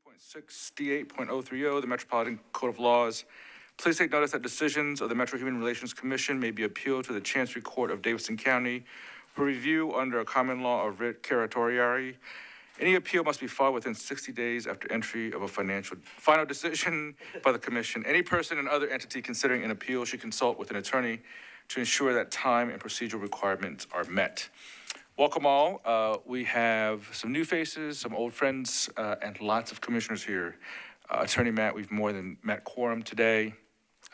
2.68.030, the Metropolitan Code of Laws. Please take notice that decisions of the Metro Human Relations Commission may be appealed to the Chancery Court of Davidson County for review under a common law of writ certiorari. Any appeal must be filed within 60 days after entry of a final decision by the commission. Any person and other entity considering an appeal should consult with an attorney to ensure that time and procedural requirements are met. Welcome all. We have some new faces, some old friends, and lots of commissioners here. Attorney Matt, we've more than met quorum today.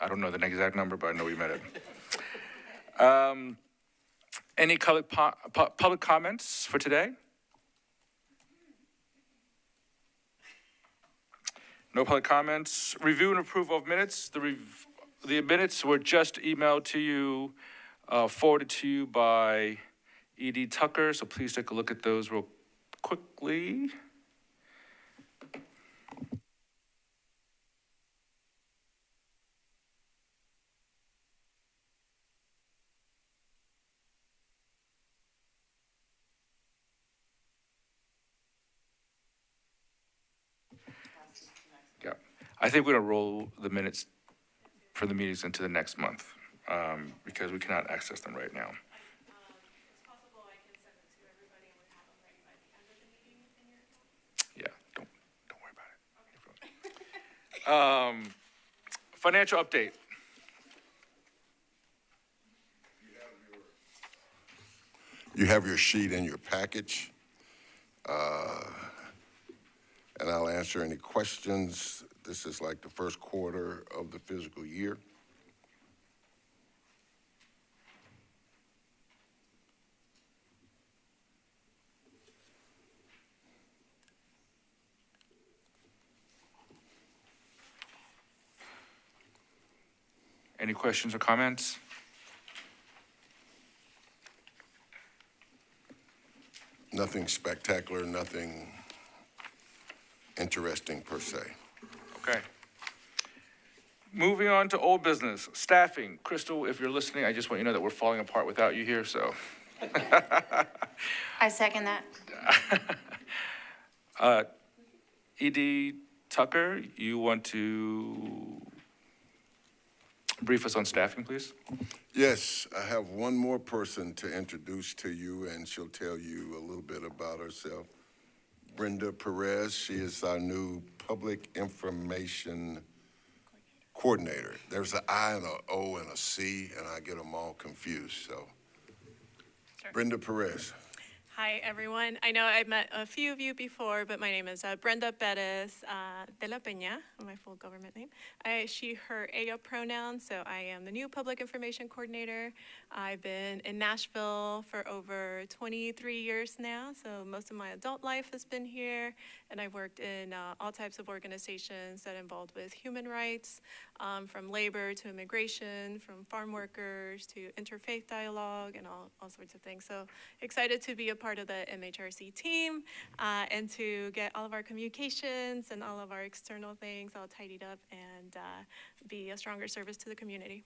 I don't know the exact number, but I know we met it. Any public comments for today? No public comments. Review and approval of minutes. The minutes were just emailed to you, forwarded to you by E.D. Tucker, so please take a look at those real quickly. Yeah, I think we're gonna roll the minutes for the meetings into the next month, because we cannot access them right now. Financial update. You have your sheet in your package, and I'll answer any questions. This is like the first quarter of the fiscal year. Any questions or comments? Nothing spectacular, nothing interesting per se. Okay. Moving on to old business, staffing. Crystal, if you're listening, I just want you to know that we're falling apart without you here, so. I second that. E.D. Tucker, you want to brief us on staffing, please? Yes, I have one more person to introduce to you, and she'll tell you a little bit about herself. Brenda Perez, she is our new public information coordinator. There's an I and an O and a C, and I get them all confused, so. Sure. Brenda Perez. Hi, everyone. I know I've met a few of you before, but my name is Brenda Perez de la Peña, my full government name. She, her, ella pronoun, so I am the new public information coordinator. I've been in Nashville for over 23 years now, so most of my adult life has been here, and I've worked in all types of organizations that involved with human rights, from labor to immigration, from farm workers to interfaith dialogue, and all sorts of things. So excited to be a part of the MHRC team and to get all of our communications and all of our external things all tidied up and be a stronger service to the community.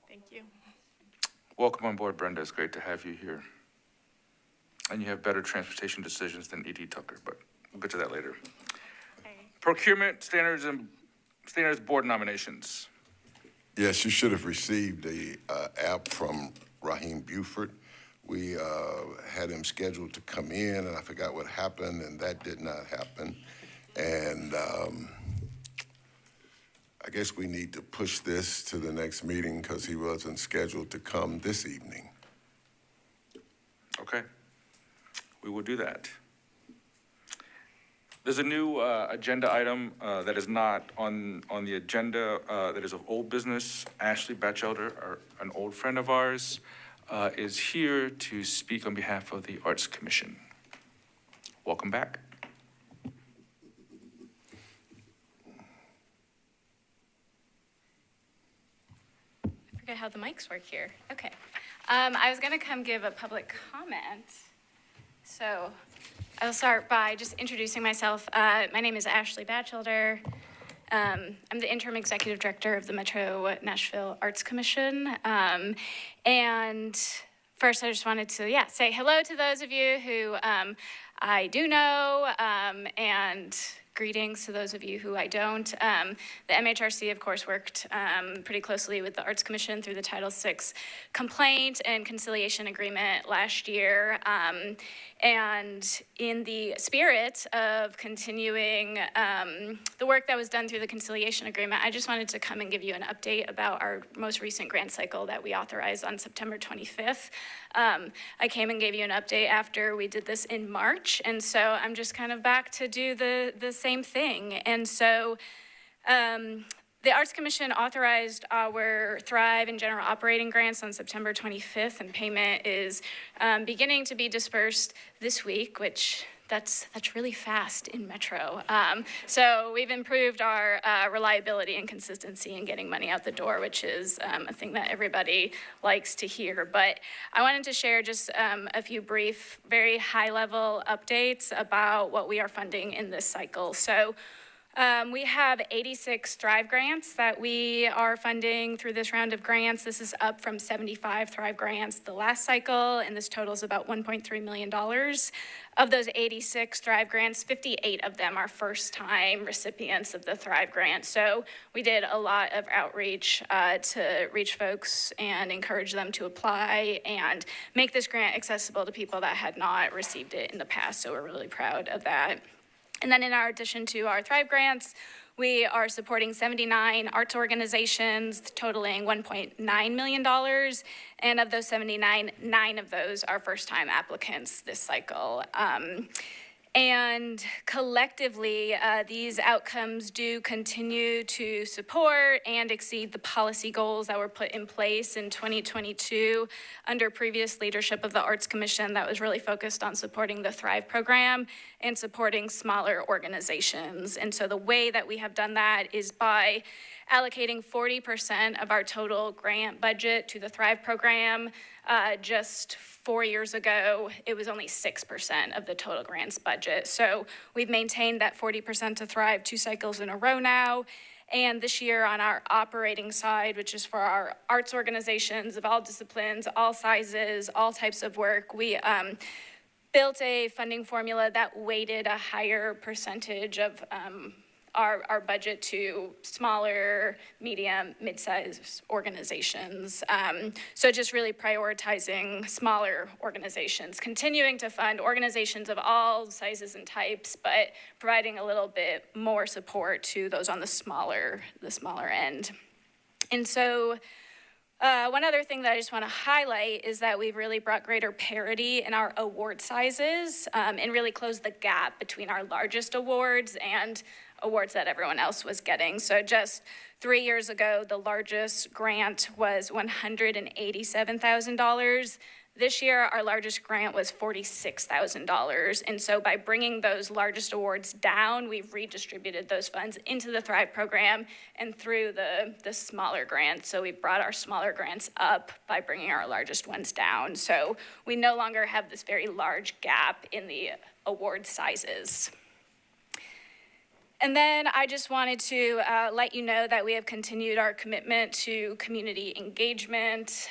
Thank you. Welcome on board, Brenda. It's great to have you here. And you have better transportation decisions than E.D. Tucker, but we'll get to that later. Okay. Procurement standards and standards board nominations. Yes, you should have received the app from Raheem Buford. We had him scheduled to come in, and I forgot what happened, and that did not happen. And I guess we need to push this to the next meeting because he wasn't scheduled to come this evening. Okay, we will do that. There's a new agenda item that is not on the agenda that is of old business. Ashley Batchelder, an old friend of ours, is here to speak on behalf of the Arts Commission. Welcome back. I forget how the mics work here. Okay. I was going to come give a public comment. So I'll start by just introducing myself. My name is Ashley Batchelder. I'm the interim executive director of the Metro Nashville Arts Commission. And first I just wanted to, say hello to those of you who I do know, and greetings to those of you who I don't. The MHRC, of course, worked pretty closely with the Arts Commission through the Title VI complaint and conciliation agreement last year. And in the spirit of continuing the work that was done through the conciliation agreement, I just wanted to come and give you an update about our most recent grant cycle that we authorized on September 25th. I came and gave you an update after we did this in March, and so I'm just kind of back to do the same thing. And so the Arts Commission authorized our Thrive and General Operating Grants on September 25th, and payment is beginning to be dispersed this week, which that's really fast in Metro. So we've improved our reliability and consistency in getting money out the door, which is a thing that everybody likes to hear. But I wanted to share just a few brief, very high-level updates about what we are funding in this cycle. So we have 86 Thrive grants that we are funding through this round of grants. This is up from 75 Thrive grants the last cycle, and this totals about $1.3 million. Of those 86 Thrive grants, 58 of them are first-time recipients of the Thrive grant. So we did a lot of outreach to reach folks and encourage them to apply and make this grant accessible to people that had not received it in the past. So we're really proud of that. And then in our addition to our Thrive grants, we are supporting 79 arts organizations totaling $1.9 million. And of those 79, 9 of those are first-time applicants this cycle. And collectively, these outcomes do continue to support and exceed the policy goals that were put in place in 2022 under previous leadership of the Arts Commission that was really focused on supporting the Thrive program and supporting smaller organizations. And so the way that we have done that is by allocating 40% of our total grant budget to the Thrive program. Just 4 years ago, it was only 6% of the total grants budget. So we've maintained that 40% to Thrive 2 cycles in a row now. And this year on our operating side, which is for our arts organizations of all disciplines, all sizes, all types of work, we built a funding formula that weighted a higher percentage of our budget to smaller, medium, mid-sized organizations. So just really prioritizing smaller organizations, continuing to fund organizations of all sizes and types, but providing a little bit more support to those on the smaller end. And so one other thing that I just want to highlight is that we've really brought greater parity in our award sizes and really closed the gap between our largest awards and awards that everyone else was getting. So just 3 years ago, the largest grant was $187,000. This year, our largest grant was $46,000. And so by bringing those largest awards down, we've redistributed those funds into the Thrive program and through the smaller grants. So we've brought our smaller grants up by bringing our largest ones down. So we no longer have this very large gap in the award sizes. And then I just wanted to let you know that we have continued our commitment to community engagement.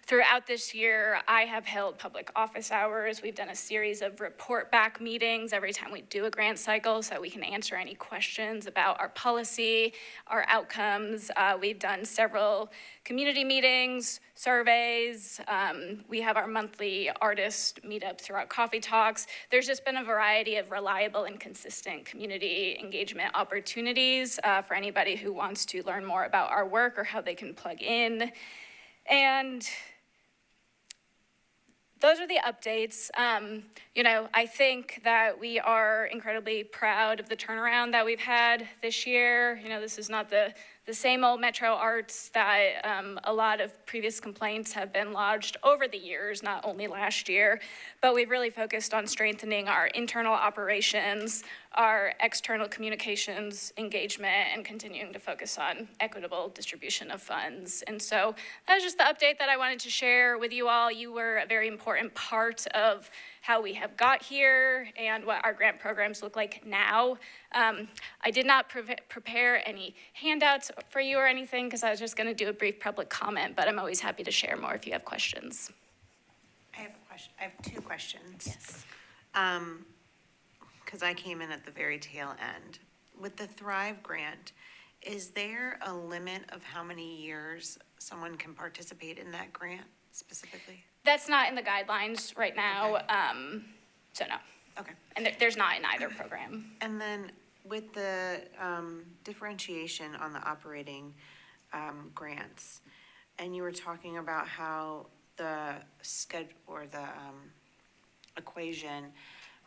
Throughout this year, I have held public office hours. We've done a series of report back meetings every time we do a grant cycle so we can answer any questions about our policy, our outcomes. We've done several community meetings, surveys. We have our monthly artist meetup through our coffee talks. There's just been a variety of reliable and consistent community engagement opportunities for anybody who wants to learn more about our work or how they can plug in. And those are the updates. I think that we are incredibly proud of the turnaround that we've had this year. This is not the same old Metro Arts that a lot of previous complaints have been lodged over the years, not only last year, but we've really focused on strengthening our internal operations, our external communications engagement, and continuing to focus on equitable distribution of funds. And so that was just the update that I wanted to share with you all. You were a very important part of how we have got here and what our grant programs look like now. I did not prepare any handouts for you or anything because I was just going to do a brief public comment, but I'm always happy to share more if you have questions. I have two questions. Yes. Because I came in at the very tail end. With the Thrive grant, is there a limit of how many years someone can participate in that grant specifically? That's not in the guidelines right now, so no. Okay. And there's not in either program. And then with the differentiation on the operating grants, and you were talking about how the equation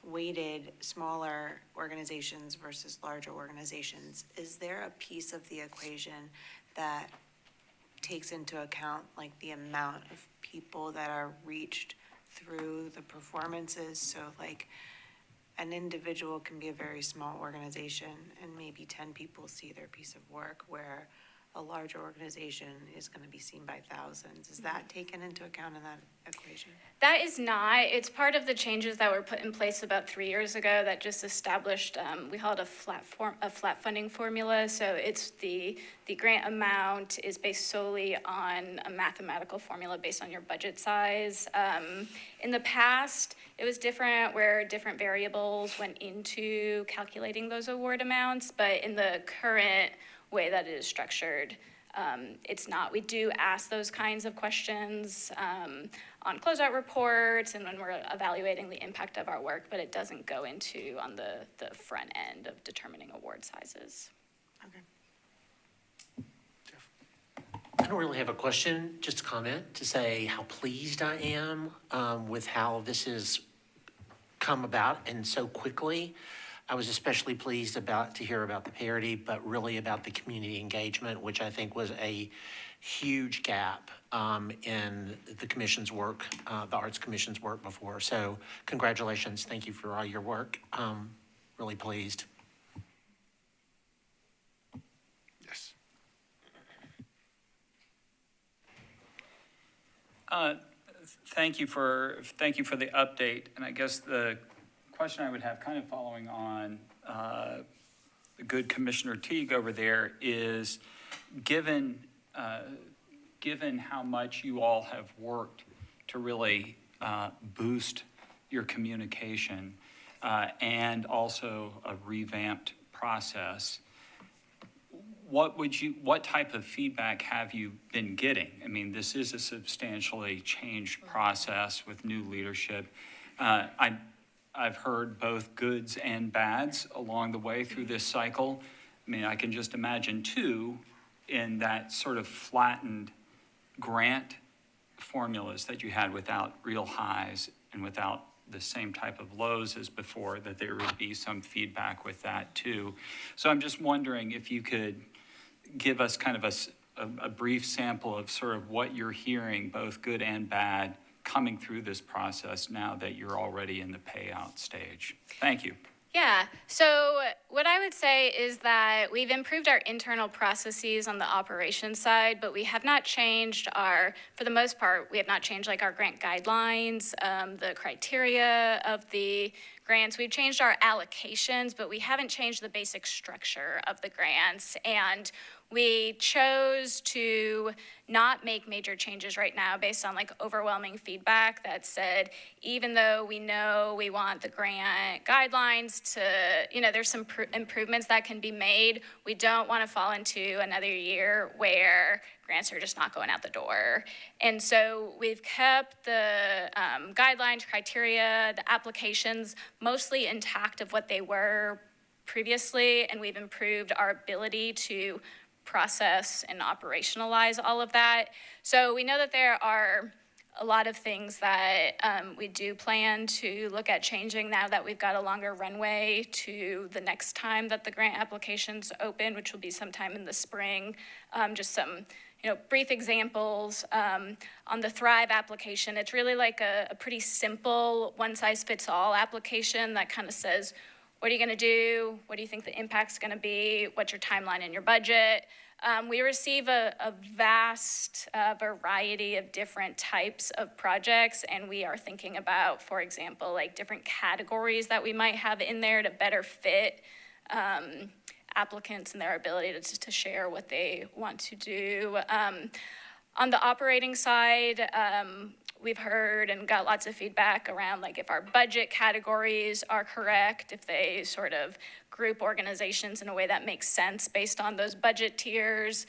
weighted smaller organizations versus larger organizations, is there a piece of the equation that takes into account like the amount of people that are reached through the performances? So like an individual can be a very small organization and maybe 10 people see their piece of work, where a larger organization is going to be seen by thousands. Is that taken into account in that equation? That is not. It's part of the changes that were put in place about 3 years ago that just established, we call it a flat funding formula. So it's the grant amount is based solely on a mathematical formula based on your budget size. In the past, it was different where different variables went into calculating those award amounts, but in the current way that it is structured, it's not. We do ask those kinds of questions on closeout reports and when we're evaluating the impact of our work, but it doesn't go into on the front end of determining award sizes. Okay. I don't really have a question, just a comment to say how pleased I am with how this has come about and so quickly. I was especially pleased to hear about the parity, but really about the community engagement, which I think was a huge gap in the commission's work, the Arts Commission's work before. So congratulations. Thank you for all your work. Really pleased. Yes. Thank you for the update. And I guess the question I would have, kind of following on the good Commissioner Teague over there, is given how much you all have worked to really boost your communication and also a revamped process, what type of feedback have you been getting? I mean, this is a substantially changed process with new leadership. I've heard both goods and bads along the way through this cycle. I mean, I can just imagine too, in that sort of flattened grant formulas that you had without real highs and without the same type of lows as before, that there would be some feedback with that too. So I'm just wondering if you could give us kind of a brief sample of sort of what you're hearing, both good and bad, coming through this process now that you're already in the payout stage. Thank you. Yeah, so what I would say is that we've improved our internal processes on the operations side, but we have not changed for the most part, we have not changed like our grant guidelines, the criteria of the grants. We've changed our allocations, but we haven't changed the basic structure of the grants. And we chose to not make major changes right now based on like overwhelming feedback that said, even though we know we want the grant guidelines to, there's some improvements that can be made, we don't want to fall into another year where grants are just not going out the door. And so we've kept the guidelines, criteria, the applications mostly intact of what they were previously, and we've improved our ability to process and operationalize all of that. So we know that there are a lot of things that we do plan to look at changing now that we've got a longer runway to the next time that the grant applications open, which will be sometime in the spring. Just some brief examples. On the Thrive application, it's really like a pretty simple one-size-fits-all application that kind of says, what are you going to do? What do you think the impact's going to be? What's your timeline and your budget? We receive a vast variety of different types of projects, and we are thinking about, for example, like different categories that we might have in there to better fit applicants and their ability to share what they want to do. On the operating side, we've heard and got lots of feedback around like if our budget categories are correct, if they sort of group organizations in a way that makes sense based on those budget tiers.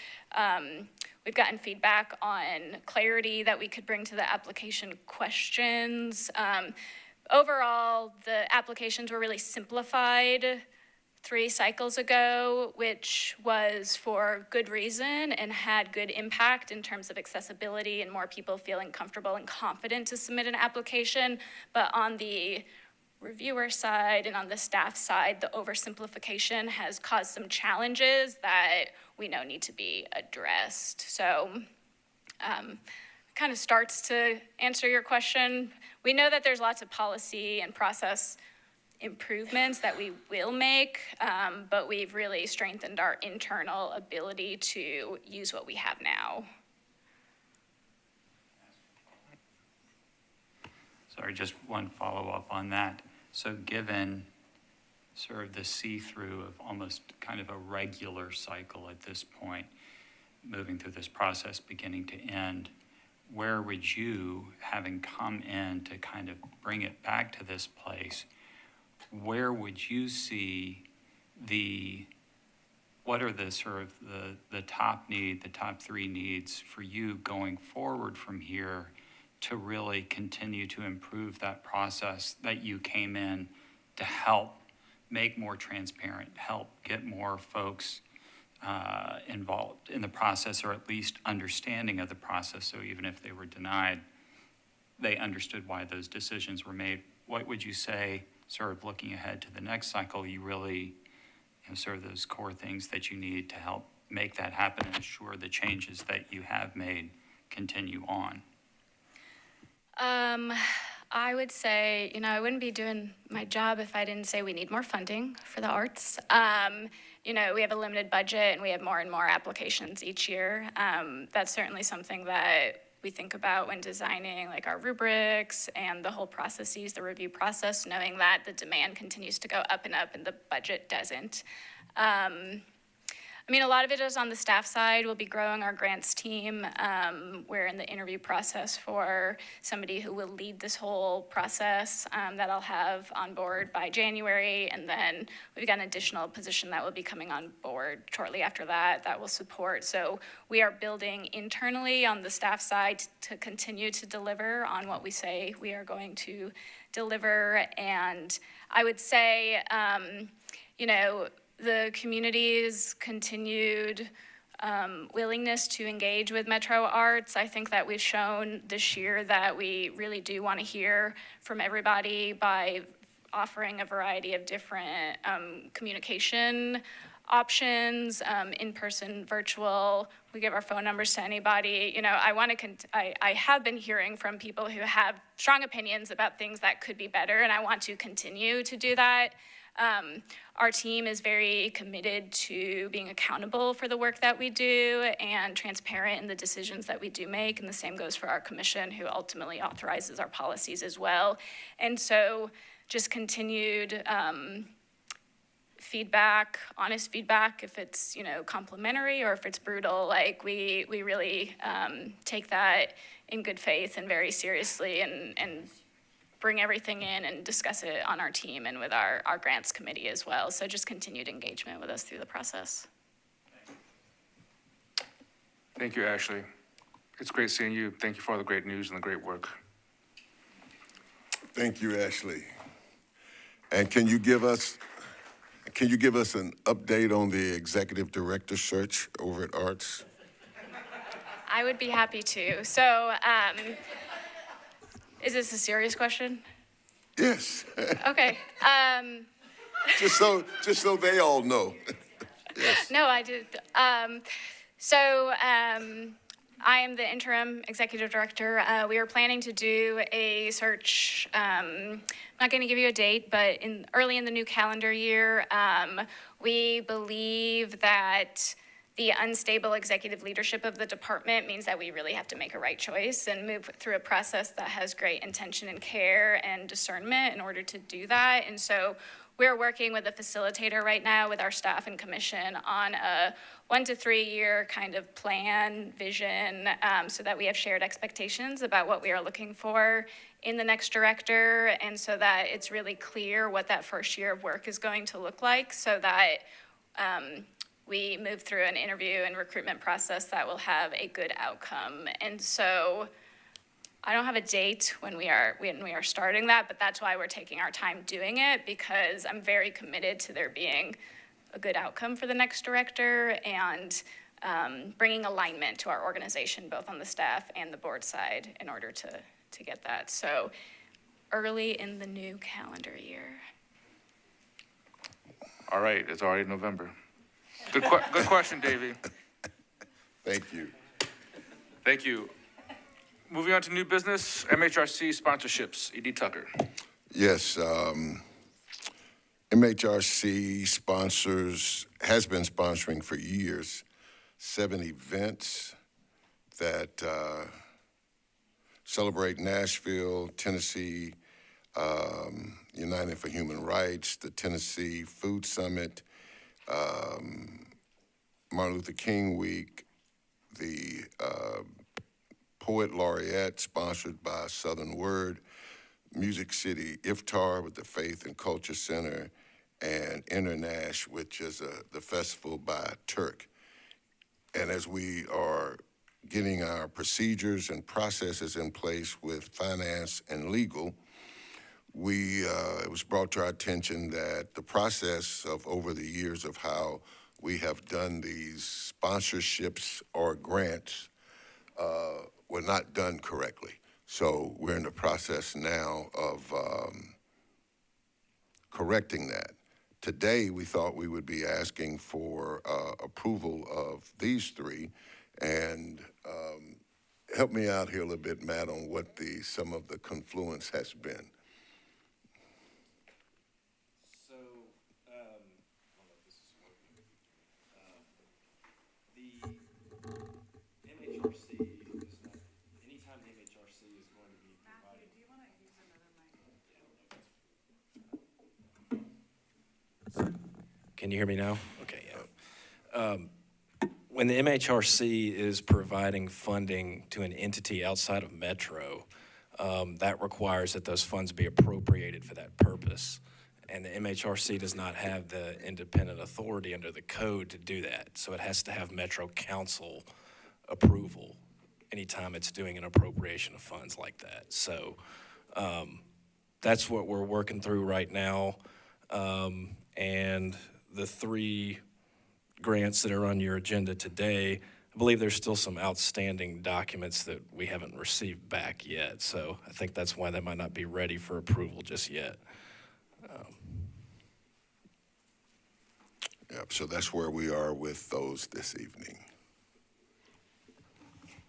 We've gotten feedback on clarity that we could bring to the application questions. Overall, the applications were really simplified 3 cycles ago, which was for good reason and had good impact in terms of accessibility and more people feeling comfortable and confident to submit an application. But on the reviewer side and on the staff side, the oversimplification has caused some challenges that we know need to be addressed. So kind of starts to answer your question. We know that there's lots of policy and process improvements that we will make, but we've really strengthened our internal ability to use what we have now. Sorry, just one follow-up on that. So given sort of the see-through of almost kind of a regular cycle at this point, moving through this process beginning to end, where would you, having come in to kind of bring it back to this place, where would you see what are the sort of the top 3 needs for you going forward from here to really continue to improve that process that you came in to help make more transparent, help get more folks involved in the process, or at least understanding of the process, so even if they were denied, they understood why those decisions were made? What would you say, sort of looking ahead to the next cycle, you really, sort of those core things that you need to help make that happen and ensure the changes that you have made continue on? I would say, I wouldn't be doing my job if I didn't say we need more funding for the arts. We have a limited budget and we have more and more applications each year. That's certainly something that we think about when designing like our rubrics and the whole processes, the review process, knowing that the demand continues to go up and the budget doesn't. A lot of it is on the staff side. We'll be growing our grants team. We're in the interview process for somebody who will lead this whole process that I'll have on board by January. And then we've got an additional position that will be coming on board shortly after that will support. So we are building internally on the staff side to continue to deliver on what we say we are going to deliver. And I would say, the community's continued willingness to engage with Metro Arts. I think that we've shown this year that we really do want to hear from everybody by offering a variety of different communication options, in-person, virtual. We give our phone numbers to anybody. I have been hearing from people who have strong opinions about things that could be better, and I want to continue to do that. Our team is very committed to being accountable for the work that we do and transparent in the decisions that we do make, and the same goes for our commission, who ultimately authorizes our policies as well. And so just continued feedback, honest feedback, if it's complimentary or if it's brutal, like we really take that in good faith and very seriously, and bring everything in and discuss it on our team and with our grants committee as well. So just continued engagement with us through the process. Thank you, Ashley. It's great seeing you. Thank you for all the great news and the great work. Thank you, Ashley. And can you give us an update on the executive director search over at Arts? I would be happy to. So, is this a serious question? Yes. Okay. just so they all know. Yes. No, I did. I am the interim executive director. We are planning to do a search. I'm not going to give you a date, but early in the new calendar year, we believe that The unstable executive leadership of the department means that we really have to make a right choice and move through a process that has great intention and care and discernment in order to do that. And so we're working with a facilitator right now with our staff and commission on a 1 to 3 year kind of plan, vision, so that we have shared expectations about what we are looking for in the next director, and so that it's really clear what that first year of work is going to look like, so that we move through an interview and recruitment process that will have a good outcome. And so I don't have a date when we are starting that, but that's why we're taking our time doing it, because I'm very committed to there being a good outcome for the next director and bringing alignment to our organization, both on the staff and the board side, in order to get that. So early in the new calendar year. All right, it's already November. Good question, Davey. Thank you. Thank you. Moving on to new business, MHRC sponsorships. E.D. Tucker. Yes, MHRC has been sponsoring for years 7 events that celebrate Nashville, Tennessee, United for Human Rights, the Tennessee Food Summit, Martin Luther King Week, the Poet Laureate, sponsored by Southern Word, Music City Iftar with the Faith and Culture Center, and Internash, which is the festival by Turk. And as we are getting our procedures and processes in place with finance and legal, it was brought to our attention that the process of over the years of how we have done these sponsorships or grants were not done correctly. So we're in the process now of correcting that. Today, we thought we would be asking for approval of these 3, and help me out here a little bit, Matt, on what some of the confluence has been. So, I don't know if this is working. The MHRC is not, anytime the MHRC is going to be providing. Do you want to use another mic? Can you hear me now? Okay, yeah. When the MHRC is providing funding to an entity outside of Metro, that requires that those funds be appropriated for that purpose. And the MHRC does not have the independent authority under the code to do that. So it has to have Metro Council approval anytime it's doing an appropriation of funds like that. So that's what we're working through right now. And the 3 grants that are on your agenda today, I believe there's still some outstanding documents that we haven't received back yet. So I think that's why they might not be ready for approval just yet. Yep, so that's where we are with those this evening.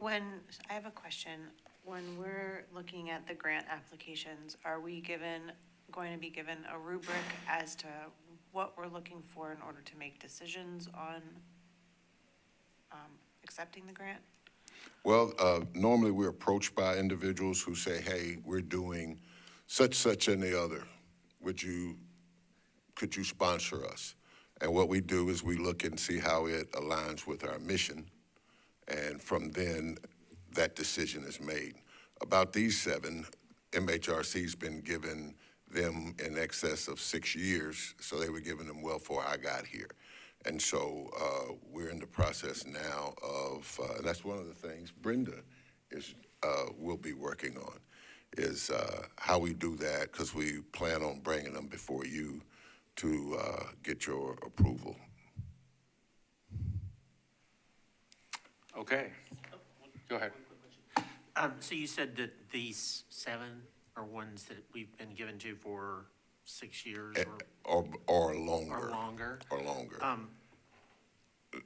I have a question. When we're looking at the grant applications, are we going to be given a rubric as to what we're looking for in order to make decisions on accepting the grant? Well, normally we're approached by individuals who say, hey, we're doing such, and the other. Could you sponsor us? And what we do is we look and see how it aligns with our mission. And from then, that decision is made. About these 7, MHRC's been given them in excess of 6 years, so they were giving them well before I got here. And so we're in the process now of, that's one of the things Brenda will be working on, is how we do that, because we plan on bringing them before you to get your approval. Okay. Go ahead. So you said that these 7 are ones that we've been given to for 6 years Or longer. or longer? Or longer.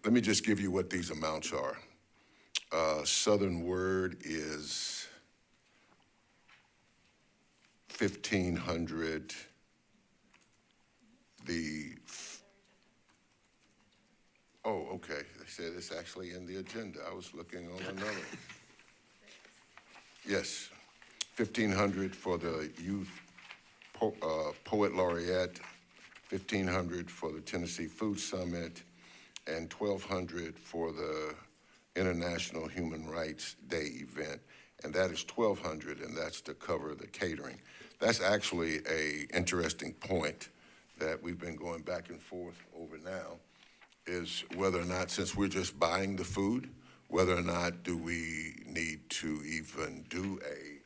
Let me just give you what these amounts are. Southern Word is 1,500. Oh, okay. They said it's actually in the agenda. I was looking on another. Yes, 1,500 for the Youth Poet Laureate, 1,500 for the Tennessee Food Summit, and 1,200 for the International Human Rights Day event. And that is 1,200, and that's to cover the catering. That's actually a interesting point that we've been going back and forth over now, is whether or not, since we're just buying the food, whether or not do we need to even do a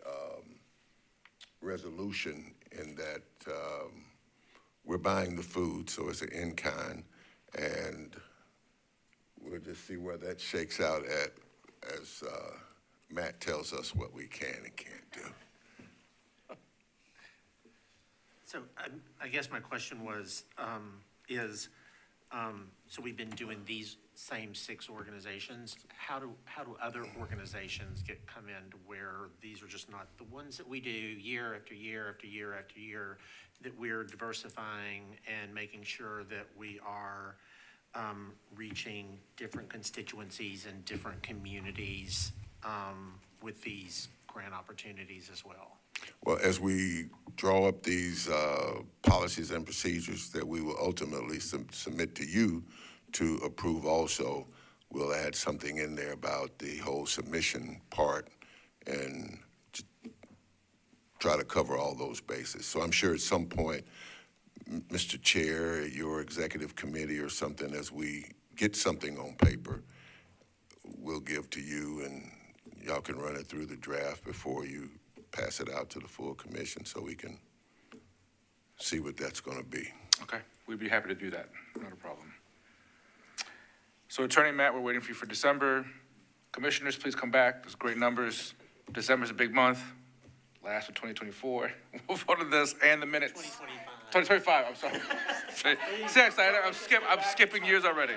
resolution in that we're buying the food, so it's an in-kind, and we'll just see where that shakes out at as Matt tells us what we can and can't do. So I guess my question was, so we've been doing these same 6 organizations. How do other organizations come in to where these are just not the ones that we do year after year after year after year, that we're diversifying and making sure that we are reaching different constituencies and different communities with these grant opportunities as well? Well, as we draw up these policies and procedures that we will ultimately submit to you to approve also, we'll add something in there about the whole submission part and try to cover all those bases. So I'm sure at some point, Mr. Chair, your executive committee or something, as we get something on paper, we'll give to you and y'all can run it through the draft before you pass it out to the full commission so we can see what that's going to be. Okay, we'd be happy to do that, not a problem. So Attorney Matt, we're waiting for you for December. Commissioners, please come back. There's great numbers. December's a big month. Last of 2024. We'll vote on this and the minutes. 2025, I'm sorry. Seriously, I'm skipping years already.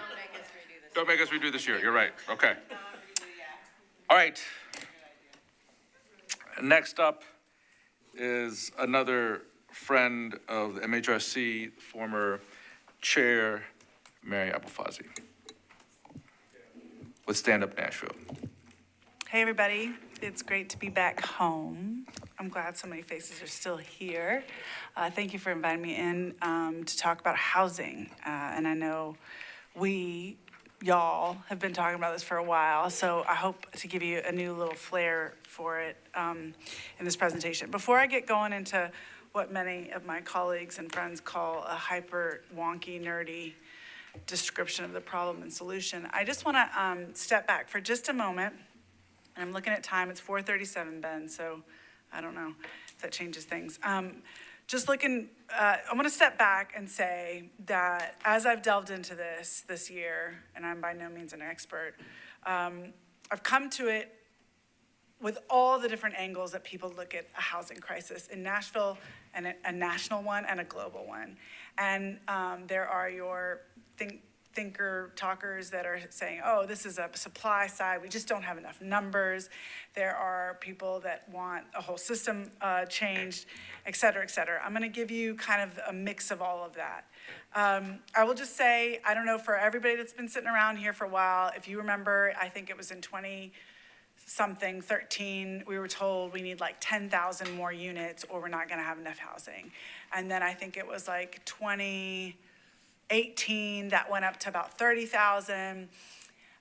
Don't make us redo this year. You're right. Okay. All right. Next up is another friend of the MHRC, former chair, Mary Abulfazi, with Stand Up Nashville. Hey, everybody. It's great to be back home. I'm glad so many faces are still here. Thank you for inviting me in to talk about housing. And I know y'all have been talking about this for a while, so I hope to give you a new little flair for it in this presentation. Before I get going into what many of my colleagues and friends call a hyper wonky, nerdy description of the problem and solution, I just want to step back for just a moment. And I'm looking at time, it's 4:37, Ben, so I don't know if that changes things. Just looking, I want to step back and say that as I've delved into this year, and I'm by no means an expert, I've come to it with all the different angles that people look at a housing crisis in Nashville, and a national one and a global one. And there are your thinker talkers that are saying, oh, this is a supply side, we just don't have enough numbers. There are people that want a whole system changed, et cetera, et cetera. I'm gonna give you kind of a mix of all of that. I will just say, I don't know, for everybody that's been sitting around here for a while, if you remember, I think it was in 13, we were told we need like 10,000 more units or we're not gonna have enough housing. And then I think it was like 2018, that went up to about 30,000.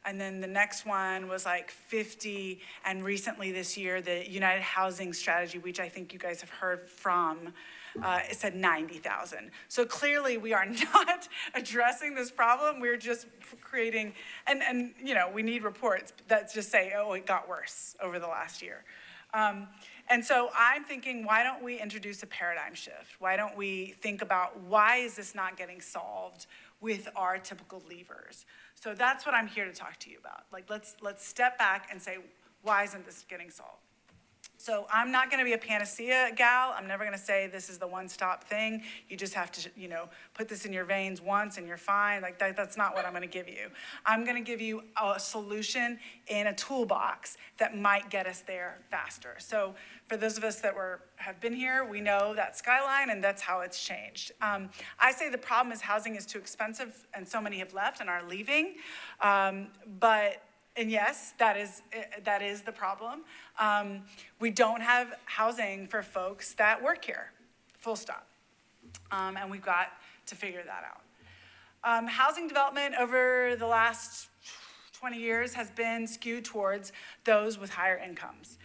And then the next one was like 50. And recently this year, the United Housing Strategy, which I think you guys have heard from, it said 90,000. So clearly we are not addressing this problem. We're just creating, and you know, we need reports that just say, oh, it got worse over the last year. And so I'm thinking, why don't we introduce a paradigm shift? Why don't we think about why is this not getting solved with our typical levers? So that's what I'm here to talk to you about. Like, let's step back and say, why isn't this getting solved? So I'm not going to be a panacea gal. I'm never going to say this is the one-stop thing. You just have to, put this in your veins once and you're fine. Like that's not what I'm going to give you. I'm going to give you a solution in a toolbox that might get us there faster. So for those of us that have been here, we know that skyline, and that's how it's changed. I say the problem is housing is too expensive, and so many have left and are leaving. And yes, that is the problem. We don't have housing for folks that work here, full stop. And we've got to figure that out. Housing development over the last 20 years has been skewed towards those with higher incomes.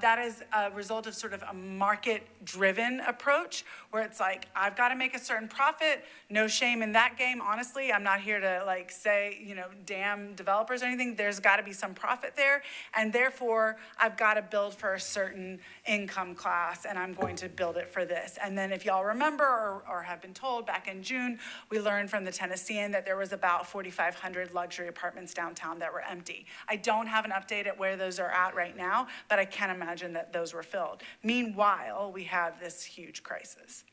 That is a result of sort of a market-driven approach where it's like, I've got to make a certain profit, no shame in that game. Honestly, I'm not here to say, damn developers or anything. There's got to be some profit there. And therefore, I've got to build for a certain income class, and I'm going to build it for this. And then if y'all remember or have been told, back in June, we learned from the Tennessean that there was about 4,500 luxury apartments downtown that were empty. I don't have an update at where those are at right now, but I can't imagine that those were filled. Meanwhile, we have this huge crisis.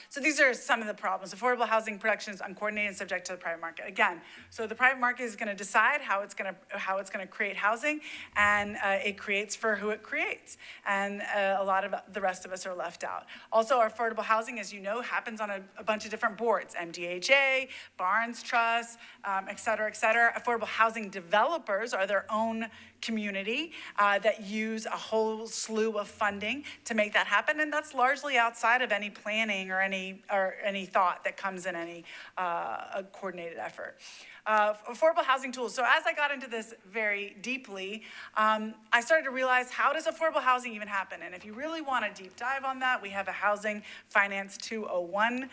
So these are some of the problems. Affordable housing production is uncoordinated and subject to the private market. Again, so the private market is going to decide how it's going to create housing, and it creates for who it creates. And a lot of the rest of us are left out. Also, our affordable housing, as you know, happens on a bunch of different boards: MDHA, Barnes Trust, et cetera, et cetera. Affordable housing developers are their own community that use a whole slew of funding to make that happen, and that's largely outside of any planning or any thought that comes in any a coordinated effort. Affordable housing tools. So as I got into this very deeply, I started to realize, how does affordable housing even happen? And if you really want a deep dive on that, we have a Housing Finance 201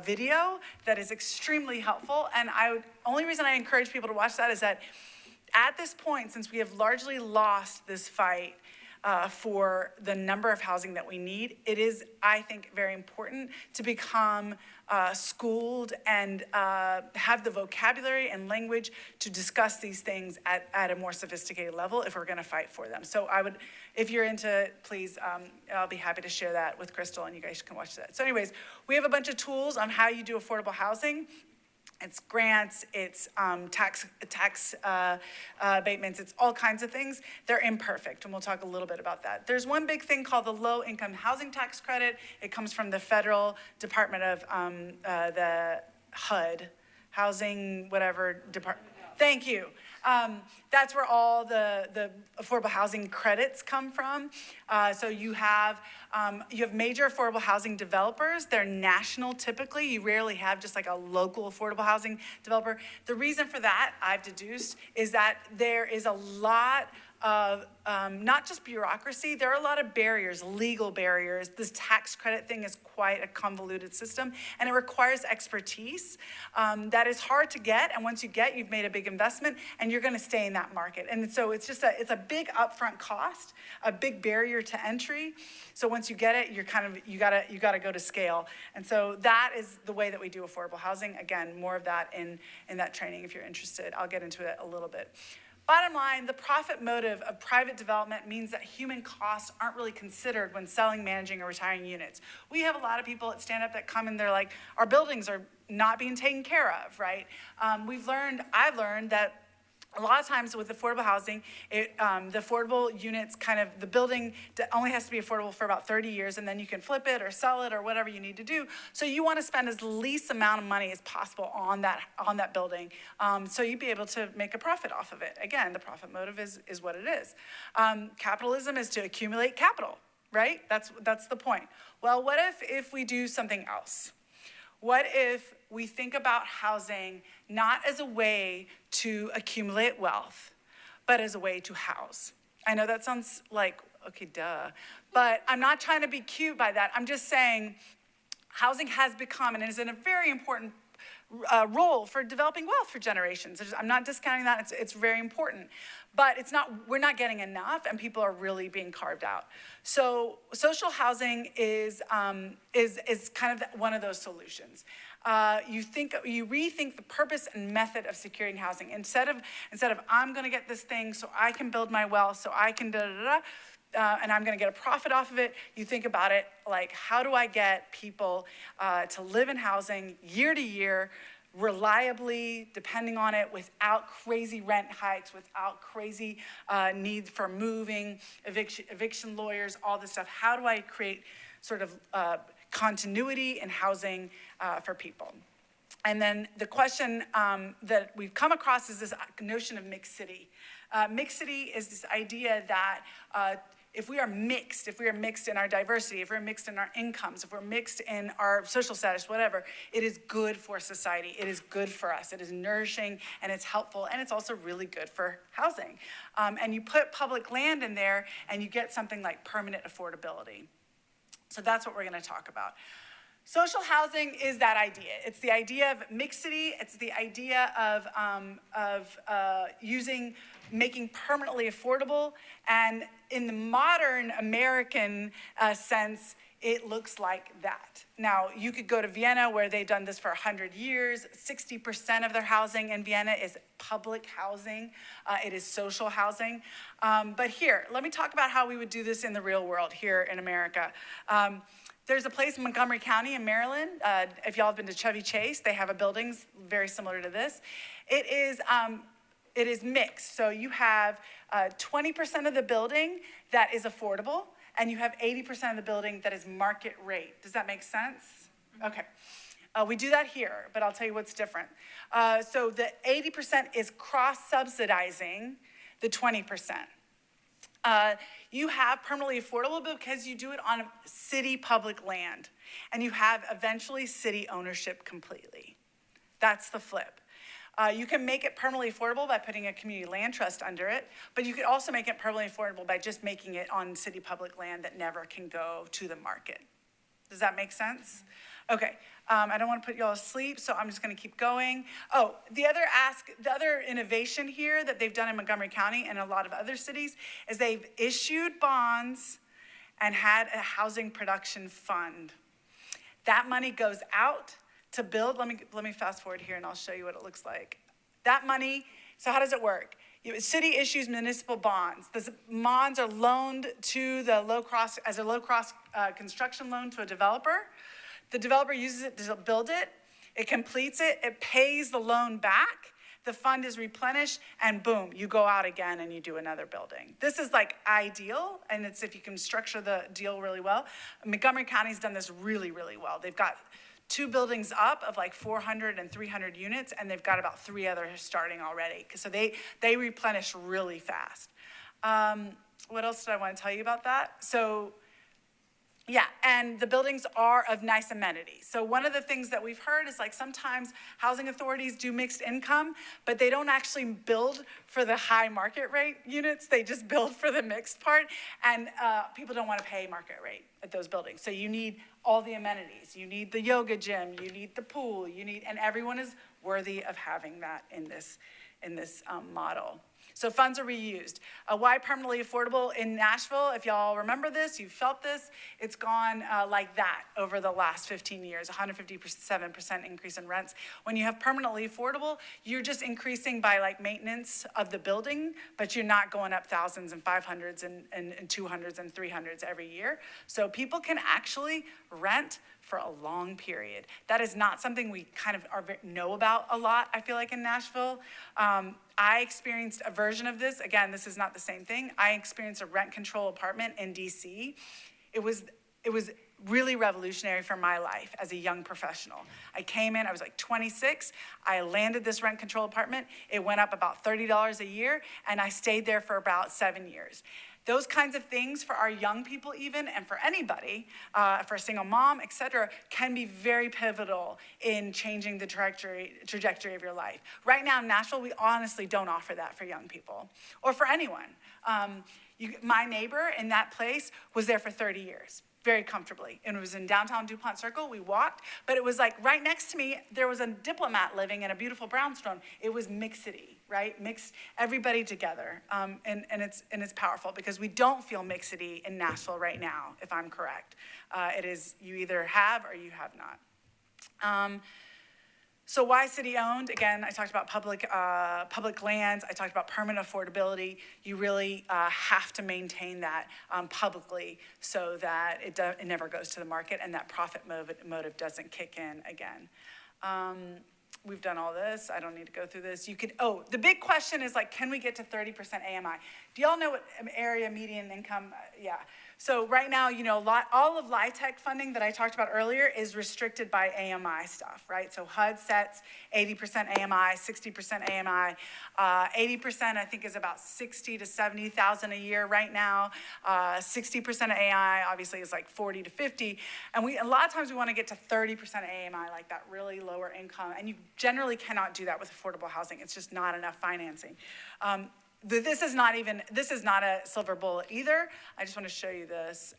video that is extremely helpful. And only reason I encourage people to watch that is that at this point, since we have largely lost this fight for the number of housing that we need, it is, I think, very important to become schooled and have the vocabulary and language to discuss these things at a more sophisticated level if we're going to fight for them. So I would, if you're into it, please, I'll be happy to share that with Crystal, and you guys can watch that. So anyways, we have a bunch of tools on how you do affordable housing. It's grants, it's tax abatements, it's all kinds of things. They're imperfect, and we'll talk a little bit about that. There's one big thing called the Low Income Housing Tax Credit. It comes from the Federal Department of the HUD, Housing, whatever department. Thank you. That's where all the affordable housing credits come from. So you have major affordable housing developers. They're national typically. You rarely have just like a local affordable housing developer. The reason for that, I've deduced, is that there is a lot of not just bureaucracy, there are a lot of barriers, legal barriers. This tax credit thing is quite a convoluted system, and it requires expertise that is hard to get. And once you get, you've made a big investment, and you're going to stay in that market. And so it's just it's a big upfront cost, a big barrier to entry. So once you get it, you're you gotta go to scale. And so that is the way that we do affordable housing. Again, more of that in that training if you're interested. I'll get into it a little bit. Bottom line, the profit motive of private development means that human costs aren't really considered when selling, managing, or retiring units. We have a lot of people at Stand Up that come and they're like, our buildings are not being taken care of, right? I've learned that a lot of times with affordable housing, the affordable units the building only has to be affordable for about 30 years, and then you can flip it or sell it or whatever you need to do. So you want to spend as least amount of money as possible on that building, so you'd be able to make a profit off of it. Again, the profit motive is what it is. Capitalism is to accumulate capital, right? That's the point. Well, what if we do something else? What if we think about housing not as a way to accumulate wealth, but as a way to house? I know that sounds like, okay, duh, but I'm not trying to be cute by that. I'm just saying housing has become and is in a very important role for developing wealth for generations. I'm not discounting that. It's very important, but we're not getting enough, and people are really being carved out. So social housing is kind of one of those solutions. You rethink the purpose and method of securing housing. Instead of I'm going to get this thing so I can build my wealth, so I can and I'm going to get a profit off of it. You think about it like, how do I get people to live in housing year to year, reliably, depending on it, without crazy rent hikes, without crazy need for moving, eviction lawyers, all this stuff. How do I create sort of continuity in housing for people? And then the question that we've come across is this notion of mixed city. Mixed city is this idea that if we are mixed in our diversity, if we're mixed in our incomes, if we're mixed in our social status, whatever, it is good for society. It is good for us. It is nourishing and it's helpful, and it's also really good for housing. And you put public land in there and you get something like permanent affordability. So that's what we're going to talk about. Social housing is that idea. It's the idea of mixity. It's the idea of making permanently affordable. And in the modern American sense, it looks like that. Now, you could go to Vienna, where they've done this for 100 years. 60% of their housing in Vienna is public housing. It is social housing. But here, let me talk about how we would do this in the real world here in America. There's a place in Montgomery County in Maryland. If y'all have been to Chevy Chase, they have a building very similar to this. It is mixed. So you have 20% of the building that is affordable, and you have 80% of the building that is market rate. Does that make sense? Okay. We do that here, but I'll tell you what's different. So the 80% is cross-subsidizing the 20%. You have permanently affordable because you do it on city public land, and you have eventually city ownership completely. That's the flip. You can make it permanently affordable by putting a community land trust under it, but you could also make it permanently affordable by just making it on city public land that never can go to the market. Does that make sense? Okay, I don't want to put you all to sleep, so I'm just going to keep going. Oh, the other innovation here that they've done in Montgomery County and a lot of other cities is they've issued bonds and had a housing production fund. That money goes out to build. Let me fast forward here and I'll show you what it looks like. That money, so how does it work? City issues municipal bonds. The bonds are loaned to the low-cost construction loan to a developer. The developer uses it to build it. It completes it. It pays the loan back. The fund is replenished, and boom, you go out again and you do another building. This is like ideal, and it's if you can structure the deal really well. Montgomery County's done this really, really well. They've got 2 buildings up of like 400 and 300 units, and they've got about 3 others starting already. So they replenish really fast. What else did I want to tell you about that? So yeah, and the buildings are of nice amenities. So one of the things that we've heard is like sometimes housing authorities do mixed income, but they don't actually build for the high market rate units. They just build for the mixed part, and people don't want to pay market rate at those buildings. So you need all the amenities. You need the yoga gym, you need the pool, and everyone is worthy of having that in this model. So funds are reused. Why permanently affordable in Nashville? If y'all remember this, you've felt this, it's gone like that over the last 15 years, 157% increase in rents. When you have permanently affordable, you're just increasing by like maintenance of the building, but you're not going up thousands and 500s and 200s and 300s every year. So people can actually rent for a long period. That is not something we kind of know about a lot, I feel like, in Nashville. I experienced a version of this. Again, this is not the same thing. I experienced a rent control apartment in DC. It was really revolutionary for my life as a young professional. I came in, I was like 26. I landed this rent control apartment. It went up about $30 a year, and I stayed there for about 7 years. Those kinds of things for our young people even, and for anybody, for a single mom, et cetera, can be very pivotal in changing the trajectory of your life. Right now in Nashville, we honestly don't offer that for young people, or for anyone. My neighbor in that place was there for 30 years. Very comfortably. And it was in downtown DuPont Circle. We walked, but it was like right next to me, there was a diplomat living in a beautiful brownstone. It was mixity, right? Mixed everybody together. And it's powerful because we don't feel mixity in Nashville right now, if I'm correct. It is you either have or you have not. So why city-owned? Again, I talked about public lands. I talked about permanent affordability. You really have to maintain that publicly so that it never goes to the market and that profit motive doesn't kick in again. We've done all this. I don't need to go through this. The big question is like, can we get to 30% AMI? Do y'all know what area median income? Yeah. So right now, all of LIHTC funding that I talked about earlier is restricted by AMI stuff, right? So HUD sets 80% AMI, 60% AMI. 80% I think is about 60 to 70,000 a year right now. 60% of AMI obviously is like 40 to 50. And a lot of times we want to get to 30% AMI, like that really lower income. And you generally cannot do that with affordable housing. It's just not enough financing. This is not a silver bullet either. I just want to show you this.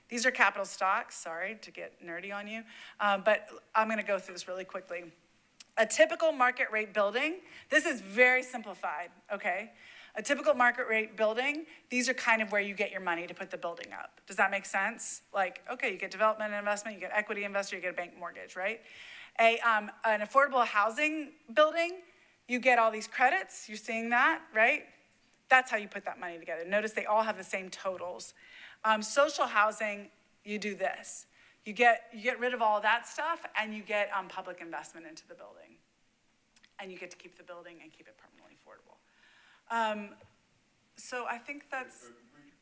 These are capital stocks, sorry to get nerdy on you, but I'm going to go through this really quickly. A typical market rate building, this is very simplified, okay? A typical market rate building, these are kind of where you get your money to put the building up. Does that make sense? Like, okay, you get development and investment, you get equity investor, you get a bank mortgage, right? An affordable housing building, you get all these credits, you're seeing that, right? That's how you put that money together. Notice they all have the same totals. Social housing, you do this. You get rid of all that stuff and you get public investment into the building. And you get to keep the building and keep it permanently affordable. So I think that's...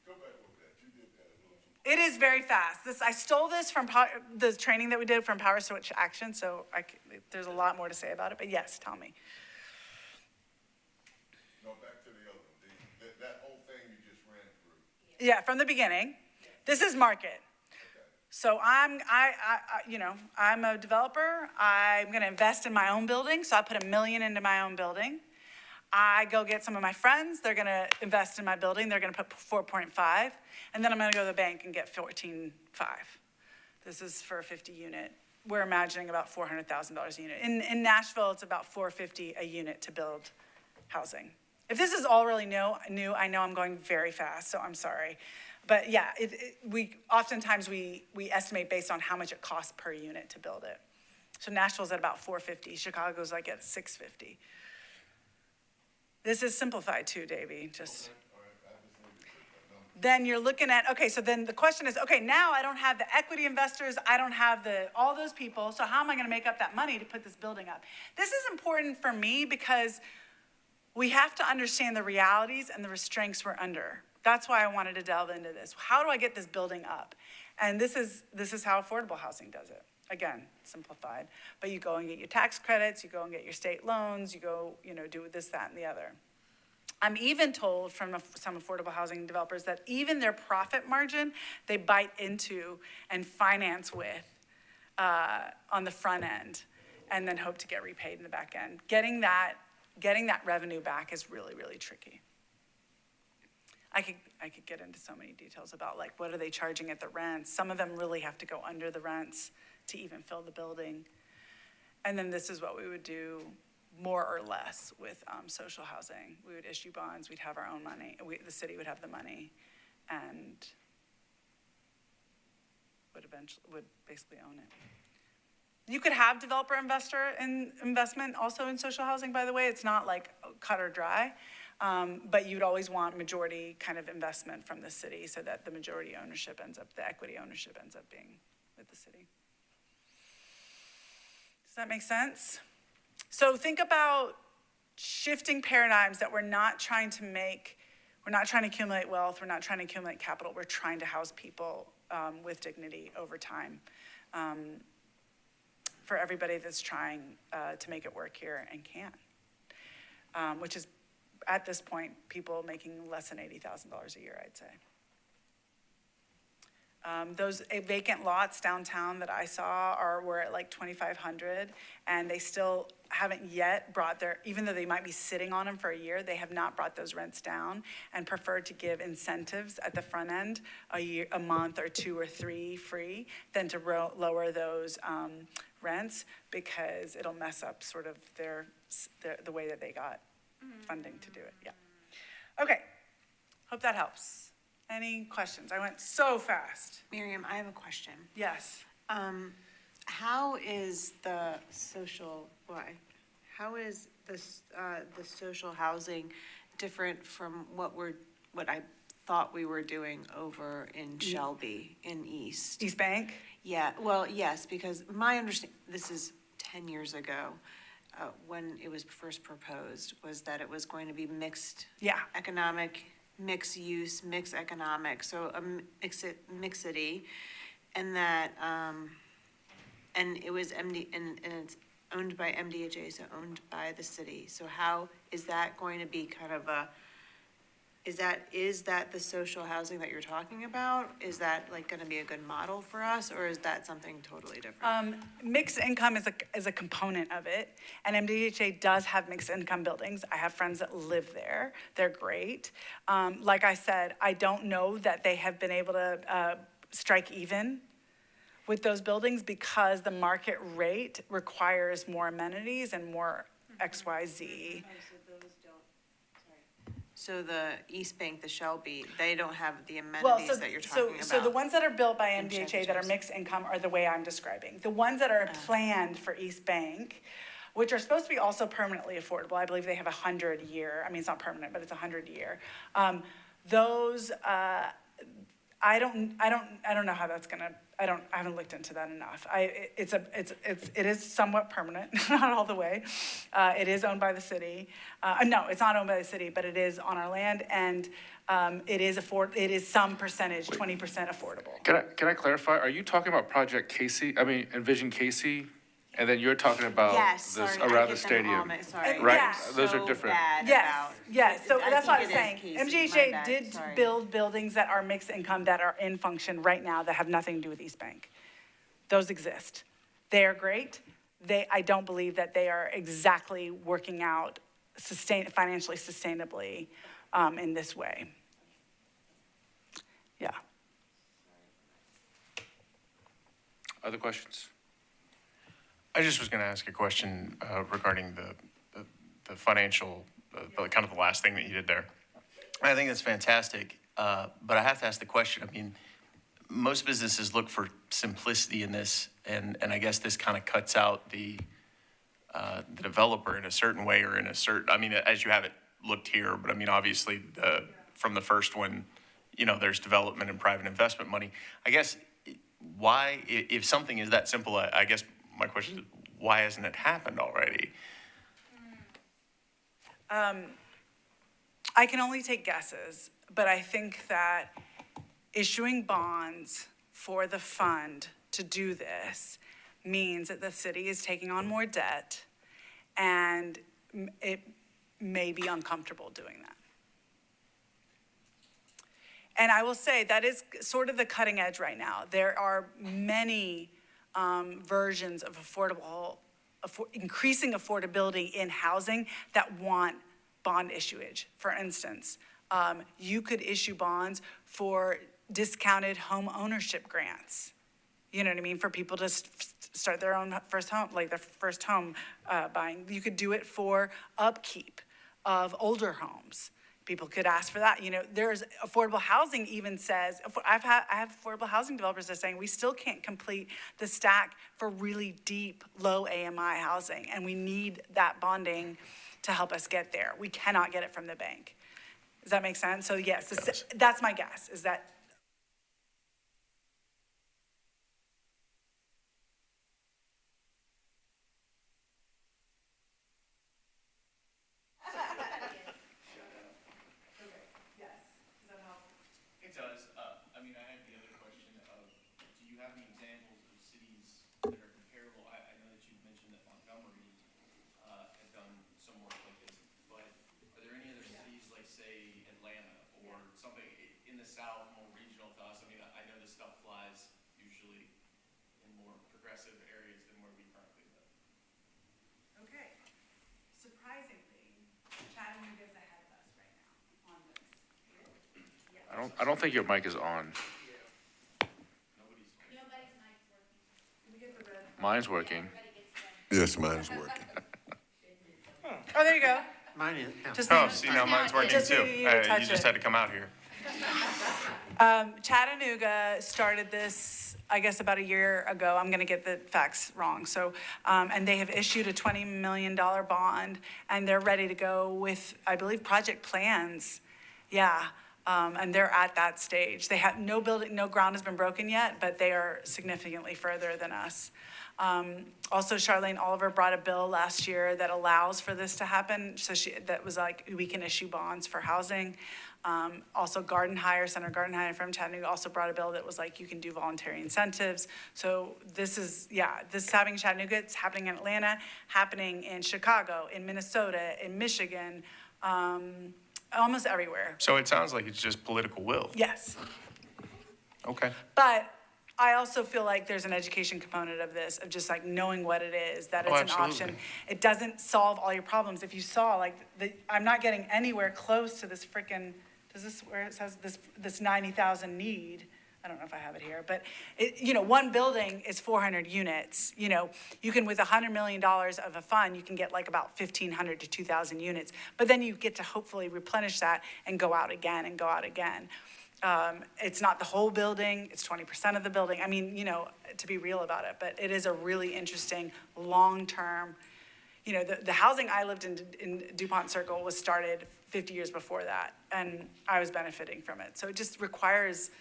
Go back over that. You did that a little too. It is very fast. I stole this from the training that we did from Power Switch Action, so there's a lot more to say about it, but yes, tell me. No, back to the other one. That whole thing you just ran through. Yeah, from the beginning. This is market. So I'm a developer. I'm going to invest in my own building. So I put $1 million into my own building. I go get some of my friends. They're going to invest in my building. They're going to put 4.5. And then I'm going to go to the bank and get 14.5. This is for a 50 unit. We're imagining about $400,000 a unit. In Nashville, it's about $450 a unit to build housing. If this is all really new, I know I'm going very fast, so I'm sorry. But yeah, oftentimes we estimate based on how much it costs per unit to build it. So Nashville's at about $450. Chicago's like at $650. This is simplified too, Davey. Then you're looking at, okay, so then the question is, okay, now I don't have the equity investors, I don't have all those people, so how am I gonna make up that money to put this building up? This is important for me because we have to understand the realities and the restraints we're under. That's why I wanted to delve into this. How do I get this building up? And this is how affordable housing does it. Again, simplified. But you go and get your tax credits, you go and get your state loans, you go, do this, that, and the other. I'm even told from some affordable housing developers that even their profit margin, they bite into and finance with on the front end and then hope to get repaid in the back end. Getting that revenue back is really, really tricky. I could get into so many details about like what are they charging at the rents. Some of them really have to go under the rents to even fill the building. And then this is what we would do more or less with social housing. We would issue bonds, we'd have our own money, the city would have the money and would basically own it. You could have developer investor investment also in social housing, by the way. It's not like cut or dry, but you'd always want majority kind of investment from the city so that the majority ownership the equity ownership ends up being with the city. Does that make sense? So think about shifting paradigms that we're not trying to accumulate wealth, we're not trying to accumulate capital, we're trying to house people with dignity over time. For everybody that's trying to make it work here and can, which is at this point, people making less than $80,000 a year, I'd say. Those vacant lots downtown that I saw were at like 2,500, and they still haven't yet even though they might be sitting on them for a year, they have not brought those rents down and prefer to give incentives at the front end, a month or 2 or 3 free, than to lower those rents because it'll mess up sort of the way that they got funding to do it. Yeah. Okay. Hope that helps. Any questions? I went so fast. Miriam, I have a question. Yes. How is the how is this, the social housing different from what I thought we were doing over in Shelby, in East? East Bank? Yeah, well, yes, because my understanding, this is 10 years ago, when it was first proposed, was that it was going to be mixed. Yeah. Economic, mixed use, mixed economic, so a mixity, and that, and it was and it's owned by MDHA, so owned by the city. So how is that going to be kind of is that the social housing that you're talking about? Is that like gonna be a good model for us, or is that something totally different? Mixed income is a component of it, and MDHA does have mixed income buildings. I have friends that live there. They're great. Like I said, I don't know that they have been able to strike even with those buildings because the market rate requires more amenities and more XYZ. So the East Bank, the Shelby, they don't have the Well, amenities that you're talking about? So the ones that are built by In MDHA that are Shelby. mixed income are the way I'm describing. The ones that are planned for East Bank, which are supposed to be also permanently affordable, I believe they have 100-year, I mean, it's not permanent, but it's 100-year. Those, I don't know how that's gonna, I haven't looked into that enough. It is somewhat permanent, not all the way. It is owned by the city. No, it's not owned by the city, but it is on our land, and it is some percentage, 20% affordable. Can I clarify? Are you talking about Project Casey, Envision Casey? And then you're talking about Yes, this sorry, I around the get them all stadium? mixed, sorry. Right? Yeah. Those are So different. bad Yes, about- yes, so I that's what I was think saying. it is Casey, my MGHA bad, did sorry. build buildings that are mixed income that are in function right now that have nothing to do with East Bank. Those exist. They are great. I don't believe that they are exactly working out financially sustainably in this way. Yeah. Other questions? I just was going to ask a question regarding the financial, kind of the last thing that you did there. I think that's fantastic, but I have to ask the question. I mean, most businesses look for simplicity in this, and I guess this kind of cuts out the developer in a certain way or in a certain, I mean, as you have it looked here, but I mean, obviously, from the first one, you know, there's development and private investment money. I guess, why, if something is that simple, I guess my question is, why hasn't it happened already? I can only take guesses, but I think that issuing bonds for the fund to do this means that the city is taking on more debt, and it may be uncomfortable doing that. And I will say that is sort of the cutting edge right now. There are many versions of increasing affordability in housing that want bond issuage. For instance, you could issue bonds for discounted home ownership grants. You know what I mean? For people to start their own first home, like their first home buying. You could do it for upkeep of older homes. People could ask for that. You know, there's affordable housing even says, I have affordable housing developers that are saying we still can't complete the stack for really deep, low AMI housing. And we need that bonding to help us get there. We cannot get it from the bank. Does that make sense? So yes, that's my guess, is that It does. I mean, I had the other question of, do you have any examples of cities that are comparable? I know that you mentioned that Montgomery had done some work like this, but are there any other cities like, say, Atlanta or something in the South, more regional to us? I mean, I know this stuff flies usually in more progressive areas than where we currently live. okay. Surprisingly, Chattanooga's ahead of us right now on this. I don't think your mic is on. Mine's working. Yes, mine's working. Oh, there you go. Mine is, no. Just Oh, need- see, now mine's working just too. needed you to touch You just it. had to come out here. Chattanooga started this I guess about a year ago. I'm going to get the facts wrong. So, and they have issued a $20 million bond, and they're ready to go with, I believe, project plans. Yeah. And they're at that stage. They have no building, no ground has been broken yet, but they are significantly further than us. Also, Charlene Oliver brought a bill last year that allows for this to happen. So that was like, we can issue bonds for housing. Also Senator Garden Hire from Chattanooga also brought a bill that was like, you can do voluntary incentives. So this is, this is happening in Chattanooga, it's happening in Atlanta, happening in Chicago, in Minnesota, in Michigan, almost everywhere. So it sounds like it's just political will. Yes. Okay. But I also feel like there's an education component of this, of just like knowing what it is, that it's an option. Absolutely. It doesn't solve all your problems. If you saw, like, I'm not getting anywhere close to this frickin', where it says this 90,000 need? I don't know if I have it here, but one building is 400 units. You can, with $100 million of a fund, you can get like about 1,500 to 2,000 units. But then you get to hopefully replenish that and go out again and go out again. It's not the whole building, it's 20% of the building. I mean, to be real about it, but it is a really interesting, long-term, the housing I lived in DuPont Circle was started 50 years before that, and I was benefiting from it. So it just requires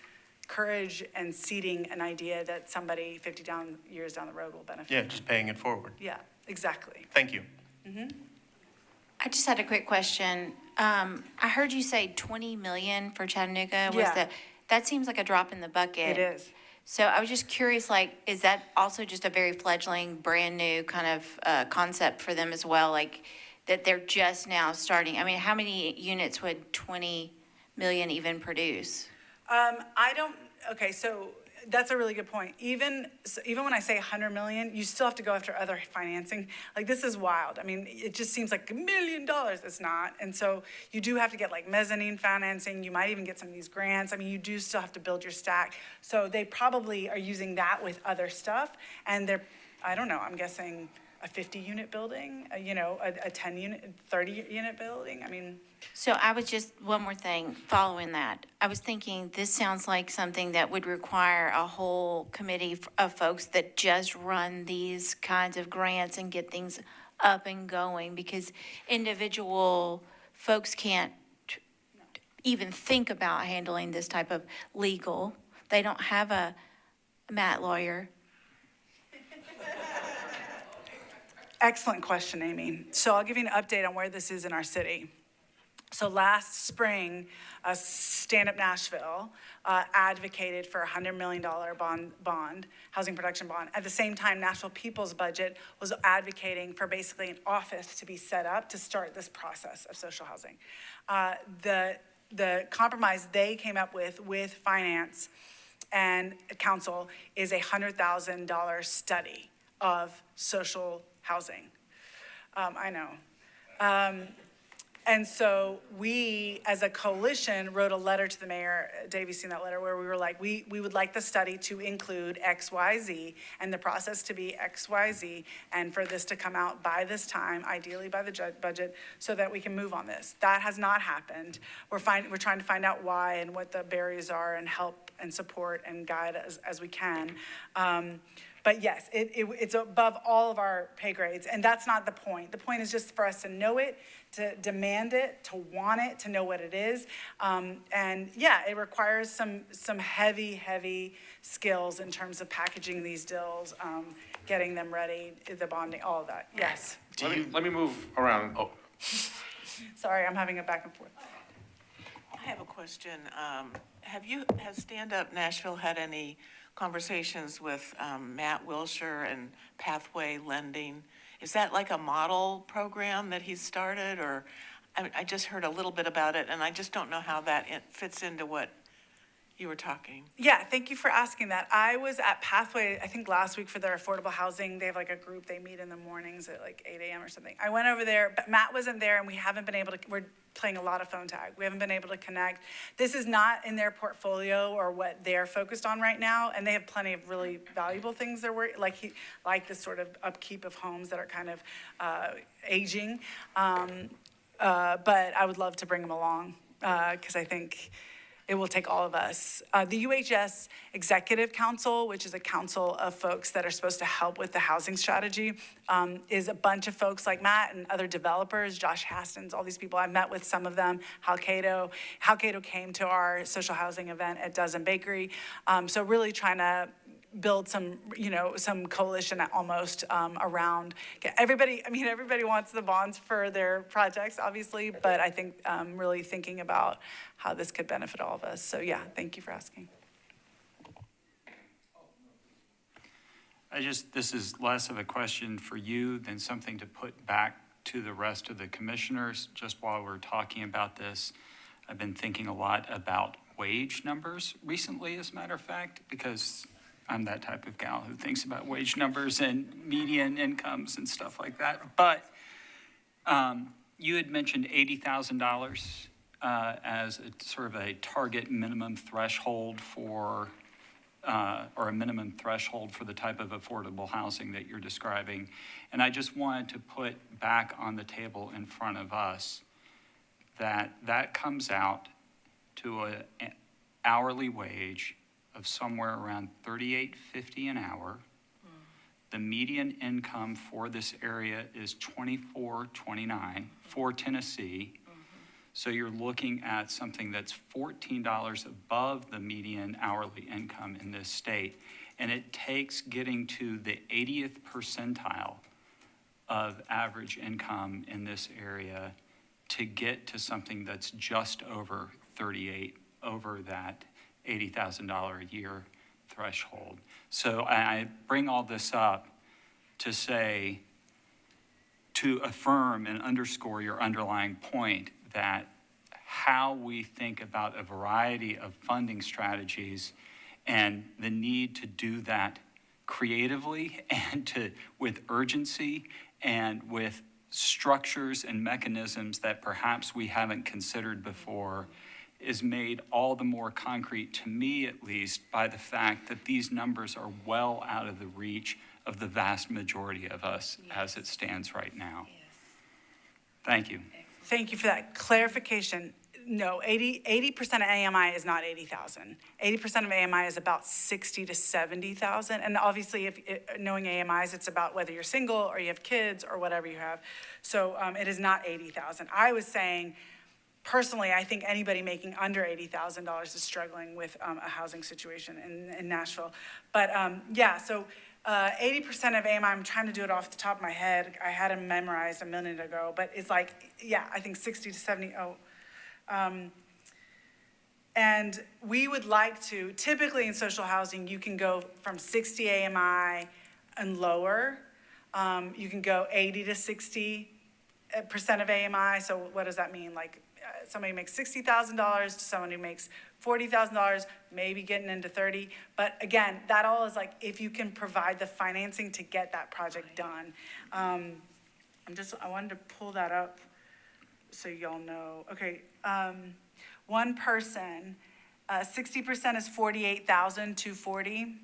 courage and seeding an idea that somebody 50 years down the road will benefit. Yeah, just paying it forward. Yeah, exactly. Thank you. I just had a quick question. I heard you say 20 million for Chattanooga. Yeah. That seems like a drop in the bucket. It is. So I was just curious, like, is that also just a very fledgling, brand new kind of concept for them as well? Like, that they're just now starting? I mean, how many units would 20 million even produce? Okay, so that's a really good point. Even when I say 100 million, you still have to go after other financing. Like, this is wild. I mean, it just seems like $1 million. It's not. And so you do have to get like mezzanine financing. You might even get some of these grants. I mean, you do still have to build your stack. So they probably are using that with other stuff. And they're, I don't know, I'm guessing a 50-unit building, a 10-unit, 30-unit building. I mean. So I was just, one more thing, following that. I was thinking, this sounds like something that would require a whole committee of folks that just run these kinds of grants and get things up and going, because individual folks can't even think about handling this type of legal. They don't have a Matt lawyer. Excellent question, Amy. So I'll give you an update on where this is in our city. So last spring, Stand Up Nashville advocated for a $100 million bond, housing production bond. At the same time, Nashville People's Budget was advocating for basically an office to be set up to start this process of social housing. The compromise they came up with finance and council is a $100,000 study of social housing. I know. And so we, as a coalition, wrote a letter to the mayor, Davidson, that letter, where we were like, we would like the study to include X, Y, Z, and the process to be X, Y, Z, and for this to come out by this time, ideally by the budget, so that we can move on this. That has not happened. We're trying to find out why and what the barriers are and help and support and guide as we can. But yes, it's above all of our pay grades, and that's not the point. The point is just for us to know it, to demand it, to want it, to know what it is. And yeah, it requires some heavy skills in terms of packaging these deals, getting them ready, the bonding, all of that. Yes. Let me move around. Oh, Sorry, I'm having a back and forth. I have a question. Has Stand Up Nashville had any conversations with Matt Wilshire and Pathway Lending? Is that like a model program that he's started, or I just heard a little bit about it, and I just don't know how that fits into what you were talking. Yeah, thank you for asking that. I was at Pathway, I think last week, for their affordable housing. They have like a group, they meet in the mornings at like 8 a.m. or something. I went over there, but Matt wasn't there, and we haven't been able to, we're playing a lot of phone tag. We haven't been able to connect. This is not in their portfolio or what they're focused on right now, and they have plenty of really valuable things they're working, like this sort of upkeep of homes that are kind of aging. But I would love to bring them along, because I think it will take all of us. The UHS Executive Council, which is a council of folks that are supposed to help with the housing strategy, is a bunch of folks like Matt and other developers, Josh Hastins, all these people. I've met with some of them. Hal Cato came to our social housing event at Dozen Bakery. So really trying to build some, some coalition almost around everybody. I mean, everybody wants the bonds for their projects, obviously, but I think really thinking about how this could benefit all of us. So yeah, thank you for asking. This is less of a question for you than something to put back to the rest of the commissioners. Just while we're talking about this, I've been thinking a lot about wage numbers recently, as a matter of fact, because I'm that type of gal who thinks about wage numbers and median incomes and stuff like that. But you had mentioned $80,000 as a sort of a target minimum threshold for, or a minimum threshold for the type of affordable housing that you're describing. And I just wanted to put back on the table in front of us that comes out to an hourly wage of somewhere around $38.50 an hour. The median income for this area is $24.29 for Tennessee. So you're looking at something that's $14 above the median hourly income in this state. And it takes getting to the 80th percentile of average income in this area to get to something that's just over 38, over that $80,000 a year threshold. So I bring all this up to say, to affirm and underscore your underlying point that how we think about a variety of funding strategies and the need to do that creatively and with urgency and with structures and mechanisms that perhaps we haven't considered before is made all the more concrete, to me at least, by the fact that these numbers are well out of the reach of the vast majority of us as it stands right now. Thank you. Thank you for that clarification. No, 80% of AMI is not 80,000. 80% of AMI is about 60 to 70,000. And obviously, knowing AMIs, it's about whether you're single or you have kids or whatever you have. So it is not 80,000. I was saying, personally, I think anybody making under $80,000 is struggling with a housing situation in Nashville. But yeah, so 80% of AMI, I'm trying to do it off the top of my head. I had them memorized a minute ago, but it's like, yeah, I think 60 to 70. And we would like to, typically in social housing, you can go from 60 AMI and lower. You can go 80 to 60% of AMI. So what does that mean? Like somebody makes $60,000 to someone who makes $40,000, maybe getting into 30. But again, that all is like if you can provide the financing to get that project done. I wanted to pull that up so y'all know. Okay, one person, 60% is $48,240.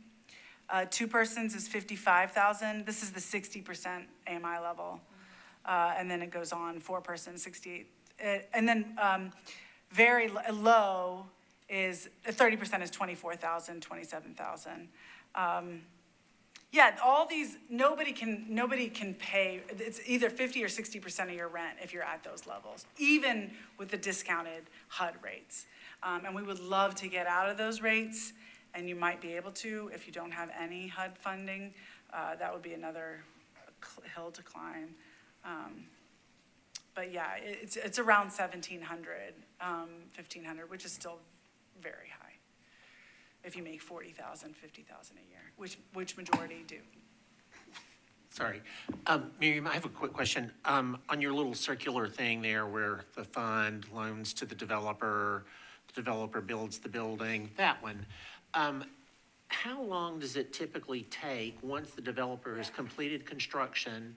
Two persons is $55,000. This is the 60% AMI level. And then it goes on, 4 persons, 68. And then very low is 30% is 24,000, 27,000. Yeah, all these, nobody can pay, it's either 50 or 60% of your rent if you're at those levels, even with the discounted HUD rates. And we would love to get out of those rates, and you might be able to if you don't have any HUD funding. That would be another hill to climb. But yeah, it's around 1,700, 1,500, which is still very high. If you make 40,000, 50,000 a year, which majority do. Sorry. Miriam, I have a quick question. On your little circular thing there where the fund loans to the developer builds the building, that one, how long does it typically take once the developer has completed construction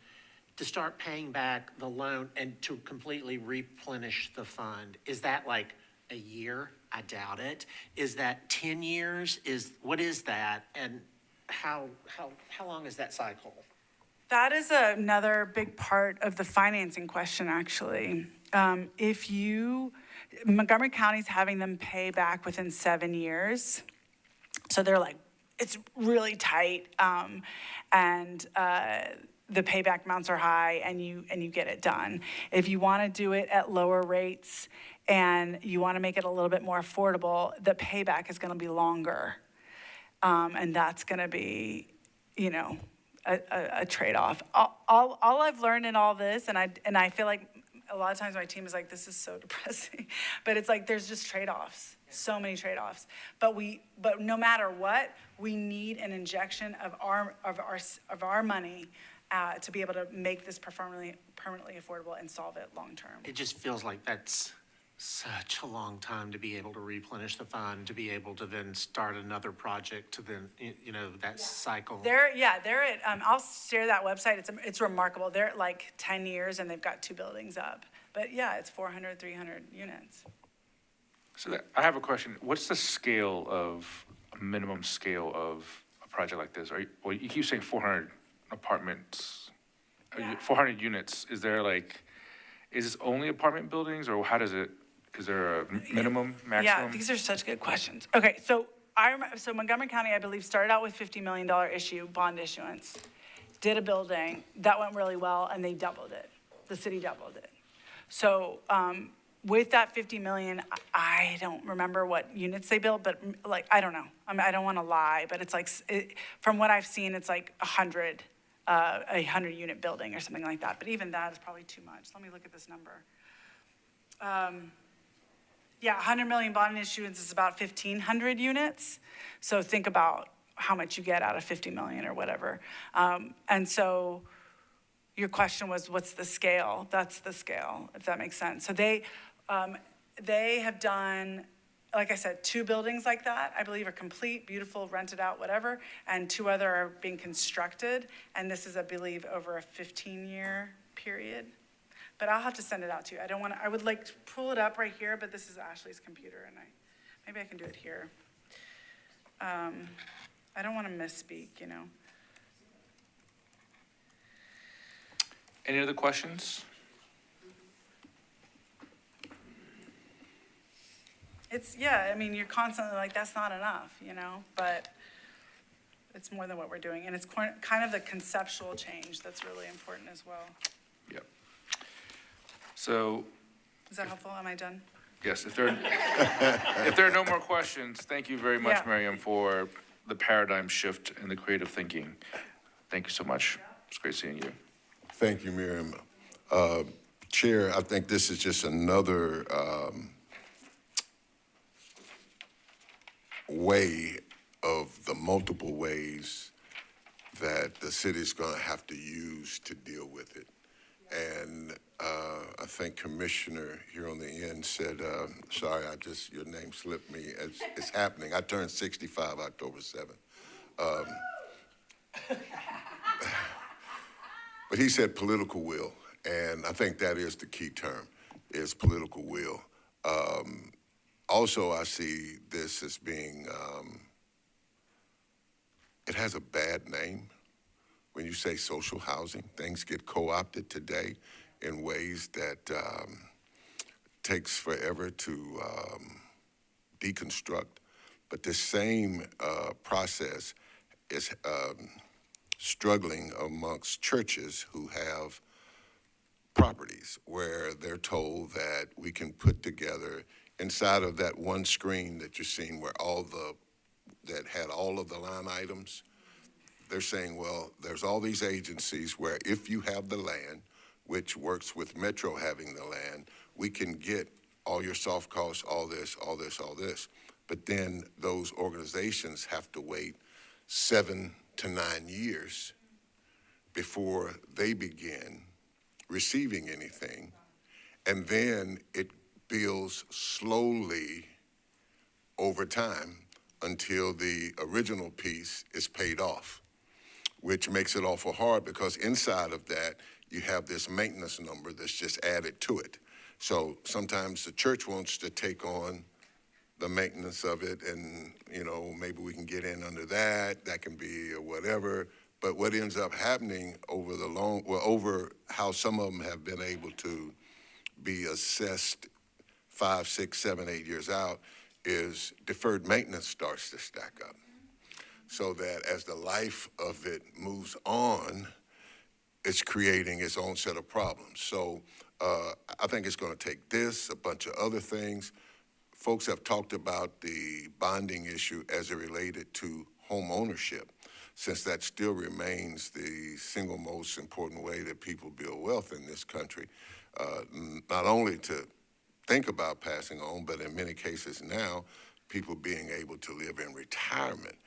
to start paying back the loan and to completely replenish the fund? Is that like a year? I doubt it. Is that 10 years? What is that? And how long is that cycle? That is another big part of the financing question, actually. Montgomery County's having them pay back within 7 years. So they're like, it's really tight, and the payback amounts are high, and you get it done. If you want to do it at lower rates and you want to make it a little bit more affordable, the payback is going to be longer, and that's going to be, a trade-off. All I've learned in all this, and I feel like a lot of times my team is like, this is so depressing, but it's like there's just trade-offs. So many trade-offs, but no matter what, we need an injection of our money to be able to make this permanently affordable and solve it long-term. It just feels like that's such a long time to be able to replenish the fund, to be able to then start another project, to then, that cycle. They're at, I'll share that website. It's remarkable. They're at like 10 years and they've got 2 buildings up. But yeah, it's 400, 300 units. So I have a question. What's the scale of, a minimum scale of a project like this? Well, you keep saying 400 apartments, 400 units. Is this only apartment buildings, or how does it, is there a minimum, maximum? Yeah, these are such good questions. Okay, so so Montgomery County, I believe, started out with $50 million bond issuance, did a building, that went really well, and they doubled it. The city doubled it. So, with that 50 million, I don't remember what units they built, but I don't know. I don't want to lie, but it's like, from what I've seen, it's like a 100 unit building or something like that. But even that is probably too much. Let me look at this number. 100 million bond issuance is about 1,500 units. So think about how much you get out of 50 million or whatever. And so your question was, what's the scale? That's the scale, if that makes sense. So they have done, like I said, 2 buildings like that, I believe, are complete, beautiful, rented out, whatever, and 2 other are being constructed. And this is, I believe, over a 15-year period. But I'll have to send it out to you. I would like to pull it up right here, but this is Ashley's computer, and maybe I can do it here. I don't want to misspeak, Any other questions? You're constantly like, that's not enough, but it's more than what we're doing. And it's kind of the conceptual change that's really important as well. Yep. So, Is that helpful? Am I done? yes, if there are no more questions, thank you very much, Yeah. Miriam, for the paradigm shift in the creative thinking. Thank you so much. It's great seeing you. Thank you, Miriam. Chair, I think this is just another way of the multiple ways that the city's going to have to use to deal with it. And I think Commissioner here on the end said, sorry, your name slipped me. It's happening. I turned 65 October 7th. But he said political will, and I think that is the key term, is political will. Also, I see this as being, it has a bad name. When you say social housing, things get co-opted today in ways that takes forever to deconstruct. But this same process is struggling amongst churches who have properties where they're told that we can put together inside of that one screen that you're seeing where that had all of the line items. They're saying, well, there's all these agencies where if you have the land, which works with Metro having the land, we can get all your soft costs, all this. But then those organizations have to wait 7 to 9 years before they begin receiving anything. And then it builds slowly over time until the original piece is paid off, which makes it awful hard because inside of that, you have this maintenance number that's just added to it. So sometimes the church wants to take on the maintenance of it and, maybe we can get in under that can be or whatever. But what ends up happening over how some of them have been able to be assessed 5, 6, 7, 8 years out is deferred maintenance starts to stack up. So that as the life of it moves on, it's creating its own set of problems. So I think it's going to take this, a bunch of other things. Folks have talked about the bonding issue as it related to home ownership, since that still remains the single most important way that people build wealth in this country, not only to think about passing on, but in many cases now, people being able to live in retirement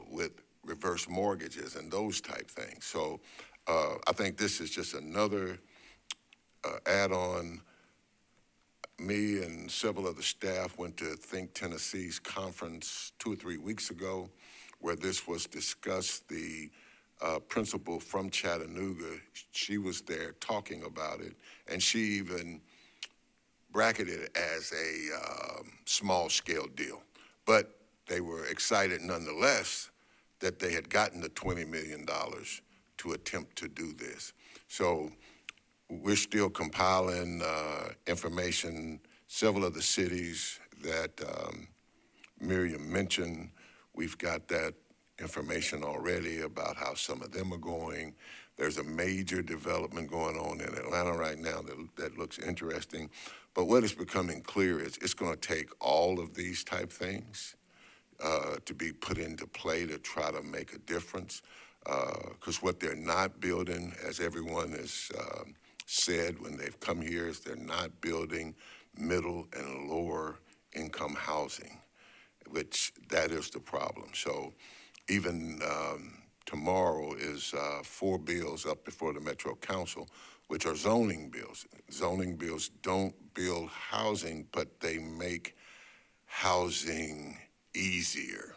with reverse mortgages and those type things. So I think this is just another add-on. Me and several of the staff went to Think Tennessee's conference 2 or 3 weeks ago, where this was discussed. The principal from Chattanooga, she was there talking about it, and she even bracketed it as a small-scale deal. But they were excited nonetheless that they had gotten the $20 million to attempt to do this. So we're still compiling information. Several of the cities that Miriam mentioned, we've got that information already about how some of them are going. There's a major development going on in Atlanta right now that looks interesting. But what is becoming clear is it's going to take all of these type things to be put into play to try to make a difference. Because what they're not building, as everyone has said when they've come here, is they're not building middle and lower income housing, which that is the problem. So even tomorrow is 4 bills up before the Metro Council, which are zoning bills. Zoning bills don't build housing, but they make housing easier.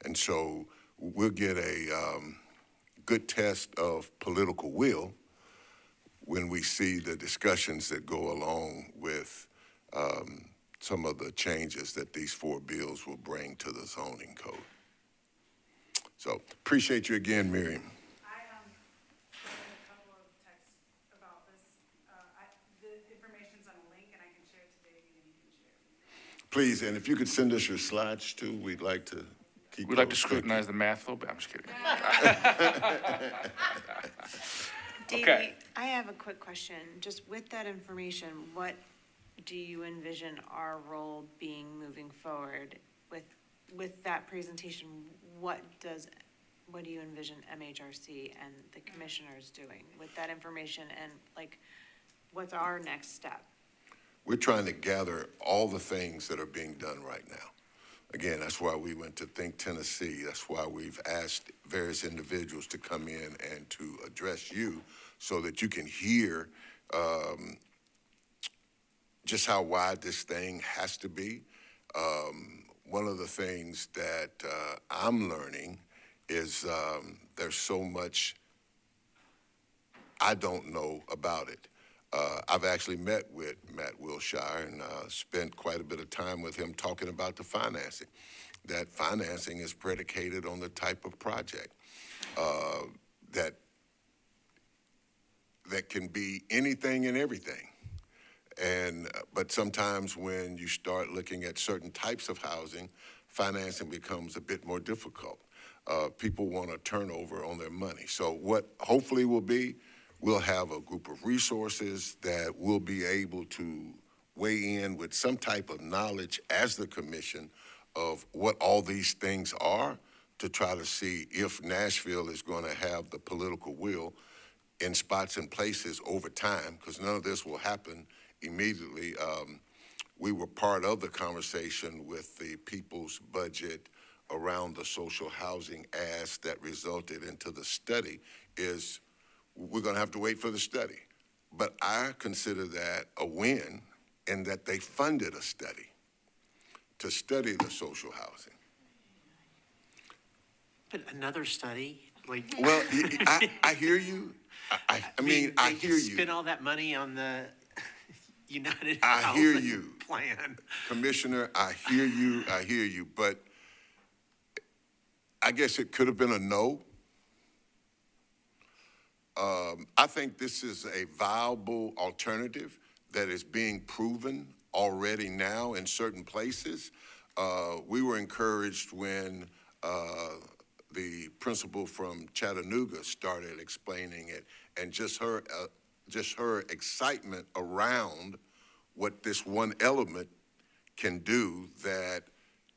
And so we'll get a good test of political will when we see the discussions that go along with some of the changes that these 4 bills will bring to the zoning code. So appreciate you again, Miriam. I sent a couple of texts about this. The information's on a link, and I can share it to Davey, and he can share it. Please, and if you could send us your slides too, we'd like to keep We'd like to those. scrutinize the math a little bit. I'm just kidding. Davey, I have a quick question. Just with that information, what do you envision our role being moving forward with that presentation? What do you envision MHRC and the commissioners doing with that information, and like, what's our next step? We're trying to gather all the things that are being done right now. Again, that's why we went to Think Tennessee. That's why we've asked various individuals to come in and to address you so that you can hear just how wide this thing has to be. One of the things that I'm learning is there's so much I don't know about it. I've actually met with Matt Wilshire and spent quite a bit of time with him talking about the financing. That financing is predicated on the type of project that can be anything and everything. But sometimes when you start looking at certain types of housing, financing becomes a bit more difficult. People want a turnover on their money. So what hopefully will be, we'll have a group of resources that will be able to weigh in with some type of knowledge as the commission of what all these things are, to try to see if Nashville is going to have the political will in spots and places over time, because none of this will happen immediately. We were part of the conversation with the people's budget around the social housing ask that resulted into the study. Is we're going to have to wait for the study. But I consider that a win in that they funded a study to study the social housing. But another study, like. Well, I hear you. I mean, I hear you. Spend all that money on the United I hear Housing you. Plan. Commissioner, I hear you, but I guess it could have been a no. I think this is a viable alternative that is being proven already now in certain places. We were encouraged when the principal from Chattanooga started explaining it, and just her excitement around what this one element can do that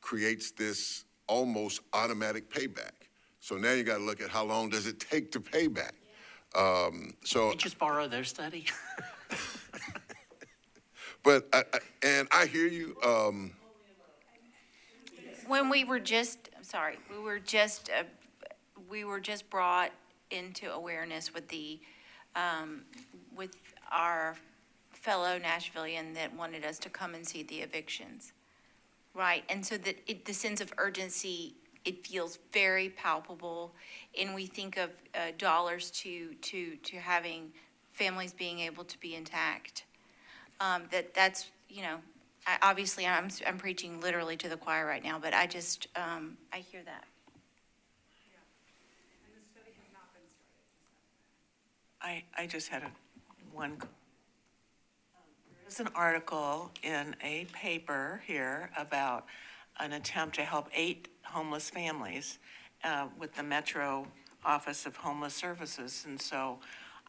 creates this almost automatic payback. So now you got to look at how long does it take to pay back. So You just borrow their study? but I hear you. When we were just, I'm sorry, we were just brought into awareness with with our fellow Nashvilleian that wanted us to come and see the evictions. Right, and so that the sense of urgency, it feels very palpable, and we think of dollars to having families being able to be intact. That's, obviously, I'm preaching literally to the choir right now, but I just, I hear that. I just had one. There's an article in a paper here about an attempt to help 8 homeless families with the Metro Office of Homeless Services. And so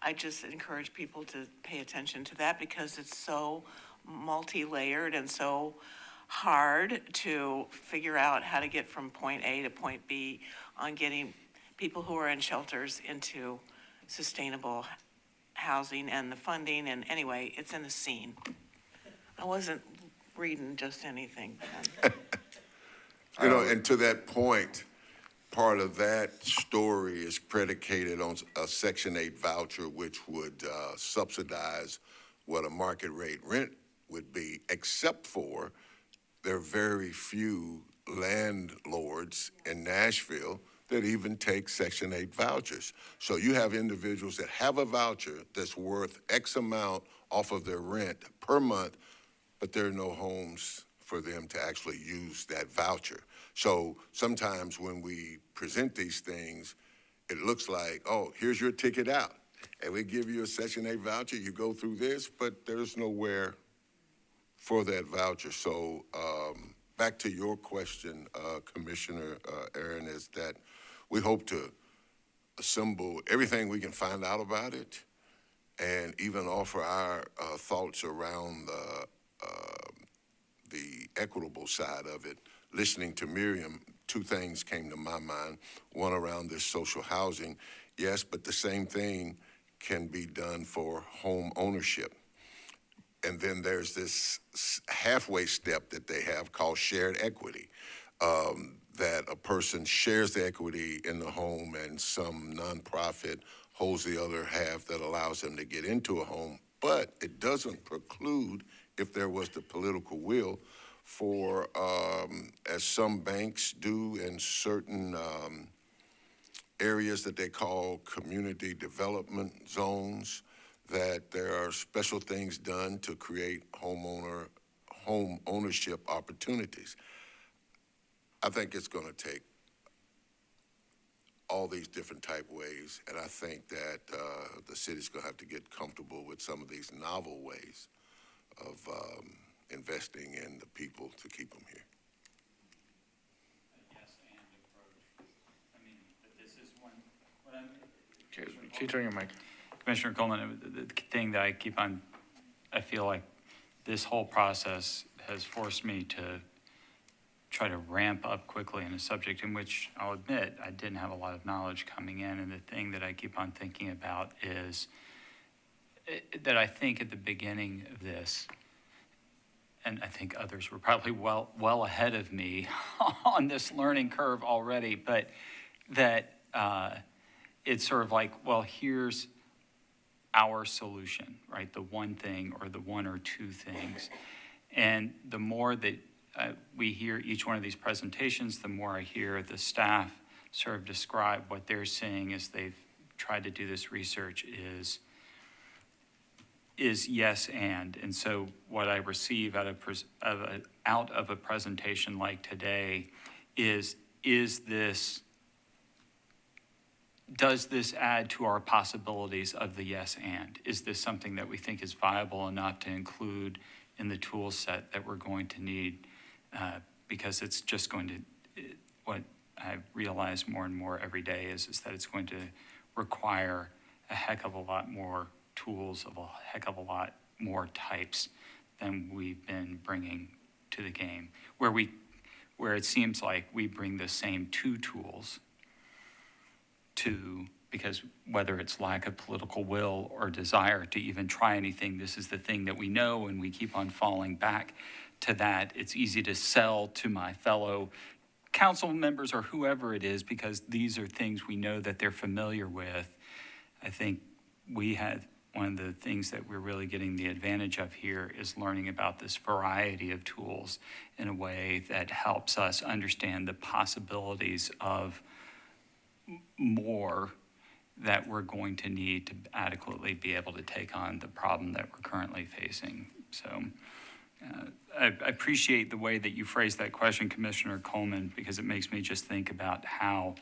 I just encourage people to pay attention to that because it's so multi-layered and so hard to figure out how to get from point A to point B on getting people who are in shelters into sustainable housing and the funding, and anyway, it's in the scene. I wasn't reading just anything. And to that point, part of that story is predicated on a Section 8 voucher, which would subsidize what a market rate rent would be, except for there are very few landlords in Nashville that even take Section 8 vouchers. So you have individuals that have a voucher that's worth X amount off of their rent per month, but there are no homes for them to actually use that voucher. So sometimes when we present these things, it looks like, oh, here's your ticket out. And we give you a Section 8 voucher, you go through this, but there's nowhere for that voucher. So back to your question, Commissioner Aaron, is that we hope to assemble everything we can find out about it and even offer our thoughts around the equitable side of it. Listening to Miriam, 2 things came to my mind. One around this social housing, yes, but the same thing can be done for home ownership. And then there's this halfway step that they have called shared equity, that a person shares the equity in the home and some nonprofit holds the other half that allows them to get into a home. But it doesn't preclude, if there was the political will, for, as some banks do in certain areas that they call community development zones, that there are special things done to create home ownership opportunities. I think it's going to take all these different type ways, and I think that the city's going to have to get comfortable with some of these novel ways of investing in the people to keep them here. Yes, and approach. I mean, but this is what I'm. Can you turn your mic? Commissioner Coleman, the thing that I feel like this whole process has forced me to try to ramp up quickly in a subject in which I'll admit I didn't have a lot of knowledge coming in. And the thing that I keep on thinking about is that I think at the beginning of this, and I think others were probably well ahead of me on this learning curve already, but that it's sort of like, well, here's our solution, right? The one thing or the one or two things. And the more that we hear each one of these presentations, the more I hear the staff sort of describe what they're seeing as they've tried to do this research is yes and so what I receive out of a presentation like today is does this add to our possibilities of the yes and? Is this something that we think is viable enough to include in the tool set that we're going to need, because it's just going to, what I realize more and more every day is that it's going to require a heck of a lot more tools of a heck of a lot more types than we've been bringing to the game, where it seems like we bring the same two tools to, because whether it's lack of political will or desire to even try anything, this is the thing that we know, and we keep on falling back to that. It's easy to sell to my fellow council members or whoever it is, because these are things we know that they're familiar with. I think we had, one of the things that we're really getting the advantage of here is learning about this variety of tools in a way that helps us understand the possibilities of more that we're going to need to adequately be able to take on the problem that we're currently facing. So I appreciate the way that you phrased that question, Commissioner Coleman, because it makes me just think about how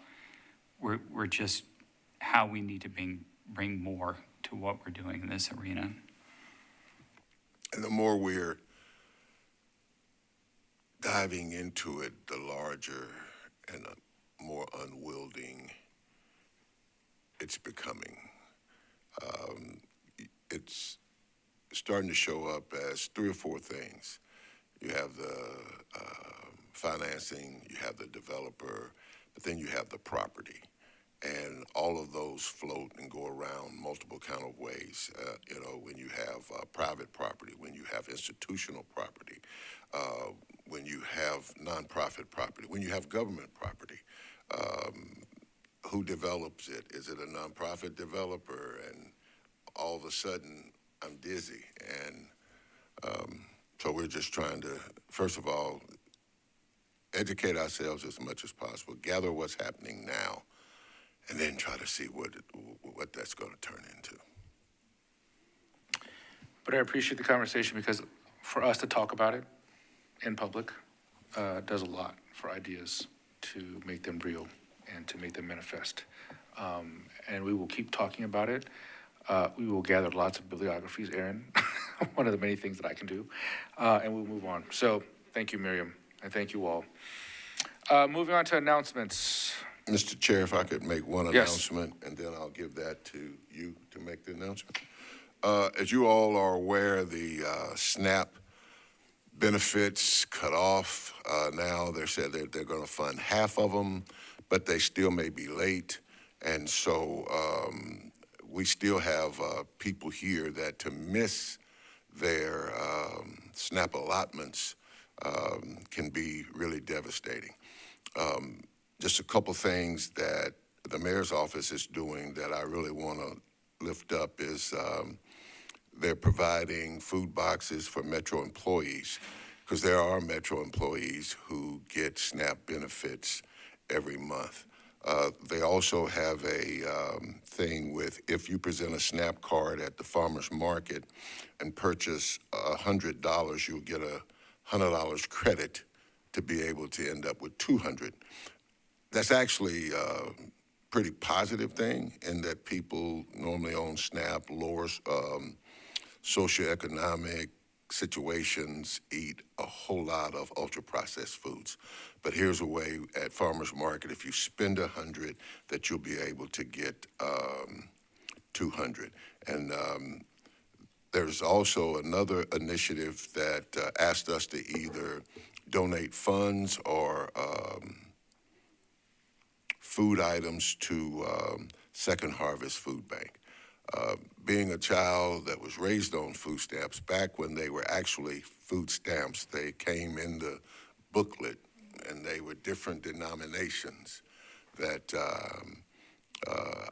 we're just, how we need to bring more to what we're doing in this arena. And the more we're diving into it, the larger and more unwielding it's becoming. It's starting to show up as 3 or 4 things. You have the financing, you have the developer, but then you have the property. And all of those float and go around multiple kind of ways. When you have private property, when you have institutional property, when you have nonprofit property, when you have government property. Who develops it? Is it a nonprofit developer? And all of a sudden, I'm dizzy. And so we're just trying to, first of all, educate ourselves as much as possible, gather what's happening now, and then try to see what that's going to turn into. But I appreciate the conversation, because for us to talk about it in public does a lot for ideas to make them real and to make them manifest. And we will keep talking about it. We will gather lots of bibliographies, Aaron, one of the many things that I can do, and we'll move on. So thank you, Miriam, and thank you all. Moving on to announcements. Mr. Chair, if I could make one Yes. announcement, and then I'll give that to you to make the announcement. As you all are aware, the SNAP benefits cut off. Now they said that they're going to fund half of them, but they still may be late. And so we still have people here that to miss their SNAP allotments can be really devastating. Just a couple things that the mayor's office is doing that I really want to lift up is they're providing food boxes for Metro employees, because there are Metro employees who get SNAP benefits every month. They also have a thing with, if you present a SNAP card at the farmer's market and purchase $100, you'll get a $100 credit to be able to end up with $200. That's actually a pretty positive thing, in that people normally on SNAP, lower socioeconomic situations, eat a whole lot of ultra-processed foods. But here's a way at farmer's market, if you spend $100, that you'll be able to get $200. And there's also another initiative that asked us to either donate funds or food items to Second Harvest Food Bank. Being a child that was raised on food stamps, back when they were actually food stamps, they came in the booklet, and they were different denominations. That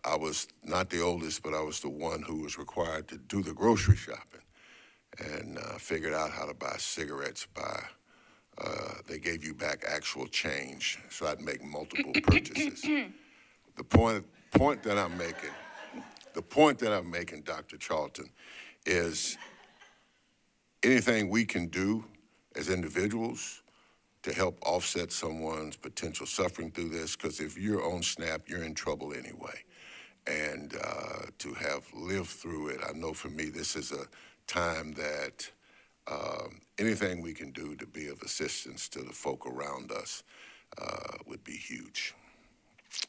I was not the oldest, but I was the one who was required to do the grocery shopping, and figured out how to buy cigarettes by, they gave you back actual change, so I'd make multiple purchases. The point that I'm making, Dr. Charlton, is anything we can do as individuals to help offset someone's potential suffering through this, because if you're on SNAP, you're in trouble anyway. And to have lived through it, I know for me, this is a time that anything we can do to be of assistance to the folk around us would be huge.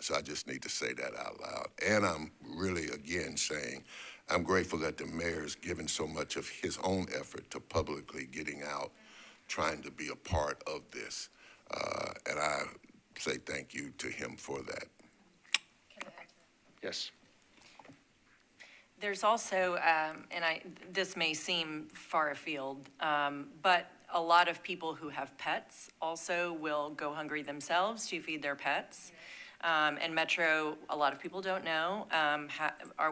So I just need to say that out loud. And I'm really, again, saying I'm grateful that the mayor's given so much of his own effort to publicly getting out, trying to be a part of this. And I say thank you to him for that. Yes. There's also, this may seem far afield, but a lot of people who have pets also will go hungry themselves to feed their pets. And Metro, a lot of people don't know,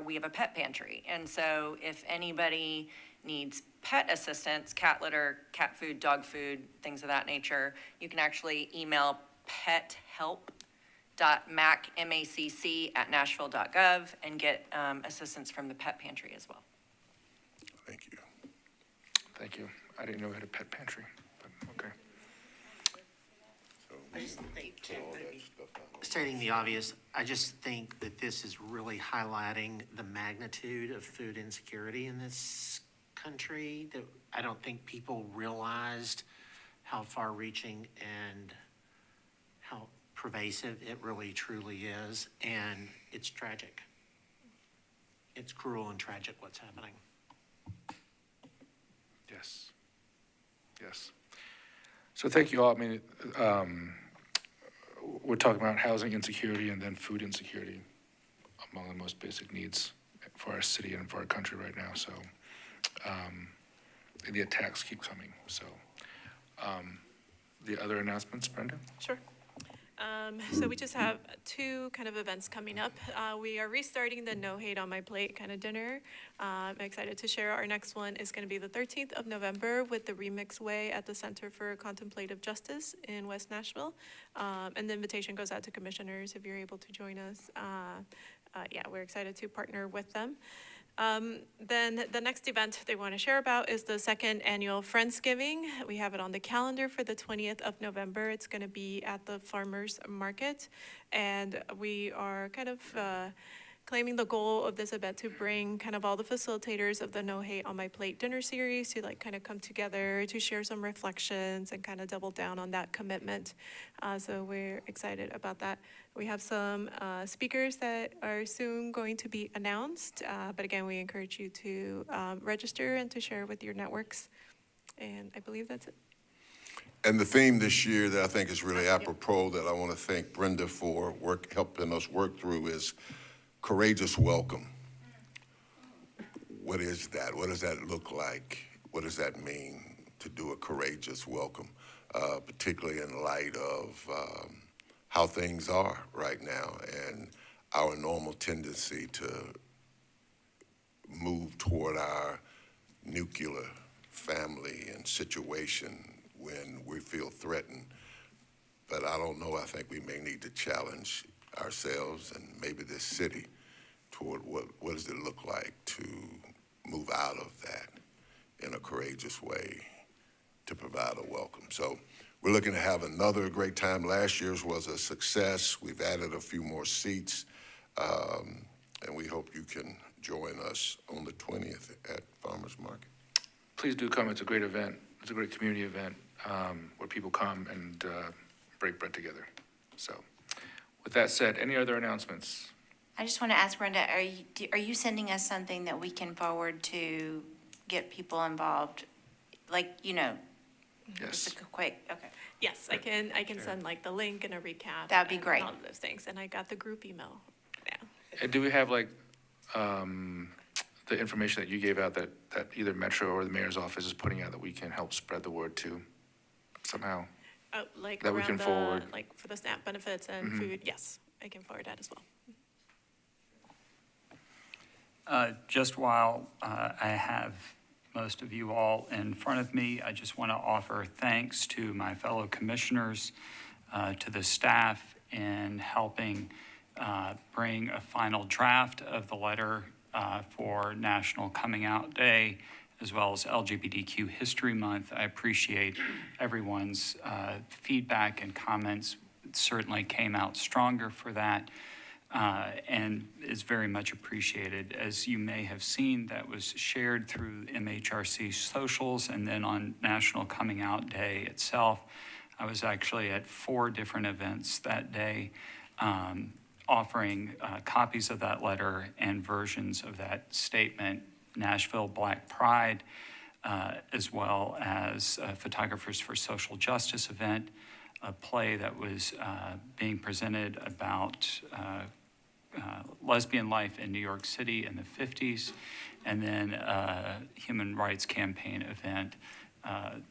we have a pet pantry. And so if anybody needs pet assistance, cat litter, cat food, dog food, things of that nature, you can actually email pethelp.macc@nashville.gov and get assistance from the pet pantry as well. Thank you. Thank you. I didn't know we had a pet pantry, but okay. So I just think, too, all that stuff out. stating the obvious, I just think that this is really highlighting the magnitude of food insecurity in this country, that I don't think people realized how far-reaching and how pervasive it really truly is, and it's tragic. It's cruel and tragic what's happening. Yes. Yes. So thank you all. I mean, we're talking about housing insecurity and then food insecurity among the most basic needs for our city and for our country right now. So the attacks keep coming. So the other announcements, Brenda? Sure. So we just have two kind of events coming up. We are restarting the No Hate on My Plate kind of dinner. I'm excited to share our next one is going to be the 13th of November with the Remix Way at the Center for Contemplative Justice in West Nashville. And the invitation goes out to commissioners if you're able to join us. Yeah, we're excited to partner with them. Then the next event they want to share about is the second annual Friendsgiving. We have it on the calendar for the 20th of November. It's going to be at the Farmers Market. And we are kind of claiming the goal of this event to bring kind of all the facilitators of the No Hate on My Plate dinner series to like kind of come together to share some reflections and kind of double down on that commitment. So we're excited about that. We have some speakers that are soon going to be announced. But again, we encourage you to register and to share with your networks. And I believe that's it. And the theme this year that I think is really apropos that I want to thank Brenda for helping us work through is Courageous Welcome. What is that? What does that look like? What does that mean to do a courageous welcome, particularly in light of how things are right now and our normal tendency to move toward our nuclear family and situation when we feel threatened. But I don't know, I think we may need to challenge ourselves and maybe this city toward what does it look like to move out of that in a courageous way to provide a welcome. So we're looking to have another great time. Last year's was a success. We've added a few more seats, and we hope you can join us on the 20th at Farmers Market. Please do come. It's a great event. It's a great community event where people come and break bread together. So with that said, any other announcements? I just want to ask Brenda, are you sending us something that we can forward to get people involved? Like, Yes. just a quick, okay. Yes, I can send like the link and a recap. That'd be and great. all of those things. And I got the group email now. And do we have like the information that you gave out that either Metro or the mayor's office is putting out that we can help spread the word to somehow? Like That we around can the, forward. like for the SNAP benefits and food, yes, I can forward that as well. Just while I have most of you all in front of me, I just want to offer thanks to my fellow commissioners, to the staff in helping bring a final draft of the letter for National Coming Out Day, as well as LGBTQ History Month. I appreciate everyone's feedback and comments. It certainly came out stronger for that. and is very much appreciated. As you may have seen, that was shared through MHRC socials, and then on National Coming Out Day itself, I was actually at 4 different events that day, offering copies of that letter and versions of that statement, Nashville Black Pride, as well as Photographers for Social Justice event, a play that was being presented about lesbian life in New York City in the 50s, and then a human rights campaign event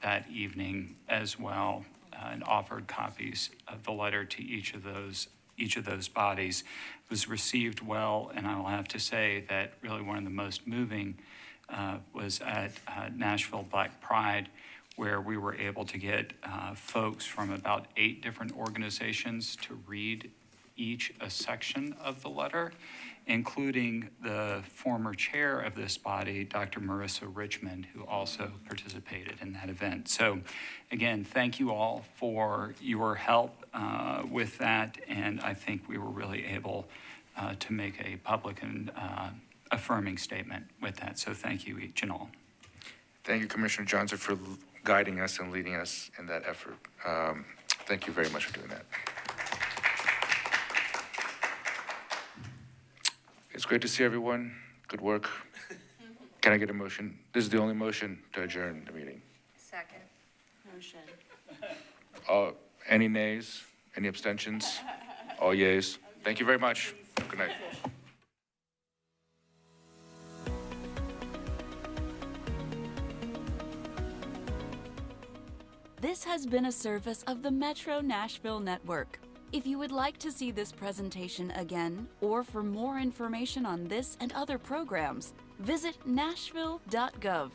that evening as well, and offered copies of the letter to each of those bodies. It was received well, and I will have to say that really one of the most moving was at Nashville Black Pride, where we were able to get folks from about 8 different organizations to read each a section of the letter, including the former chair of this body, Dr. Marissa Richmond, who also participated in that event. So again, thank you all for your help with that, and I think we were really able to make a public and affirming statement with that. So thank you each and all. Thank you, Commissioner Johnson, for guiding us and leading us in that effort. Thank you very much for doing that. It's great to see everyone. Good work. Can I get a motion? This is the only motion to adjourn the meeting. Second. Motion. Any nays? Any abstentions? All yeas. Thank you very much. Good night. This has been a service of the Metro Nashville Network. If you would like to see this presentation again, or for more information on this and other programs, visit nashville.gov.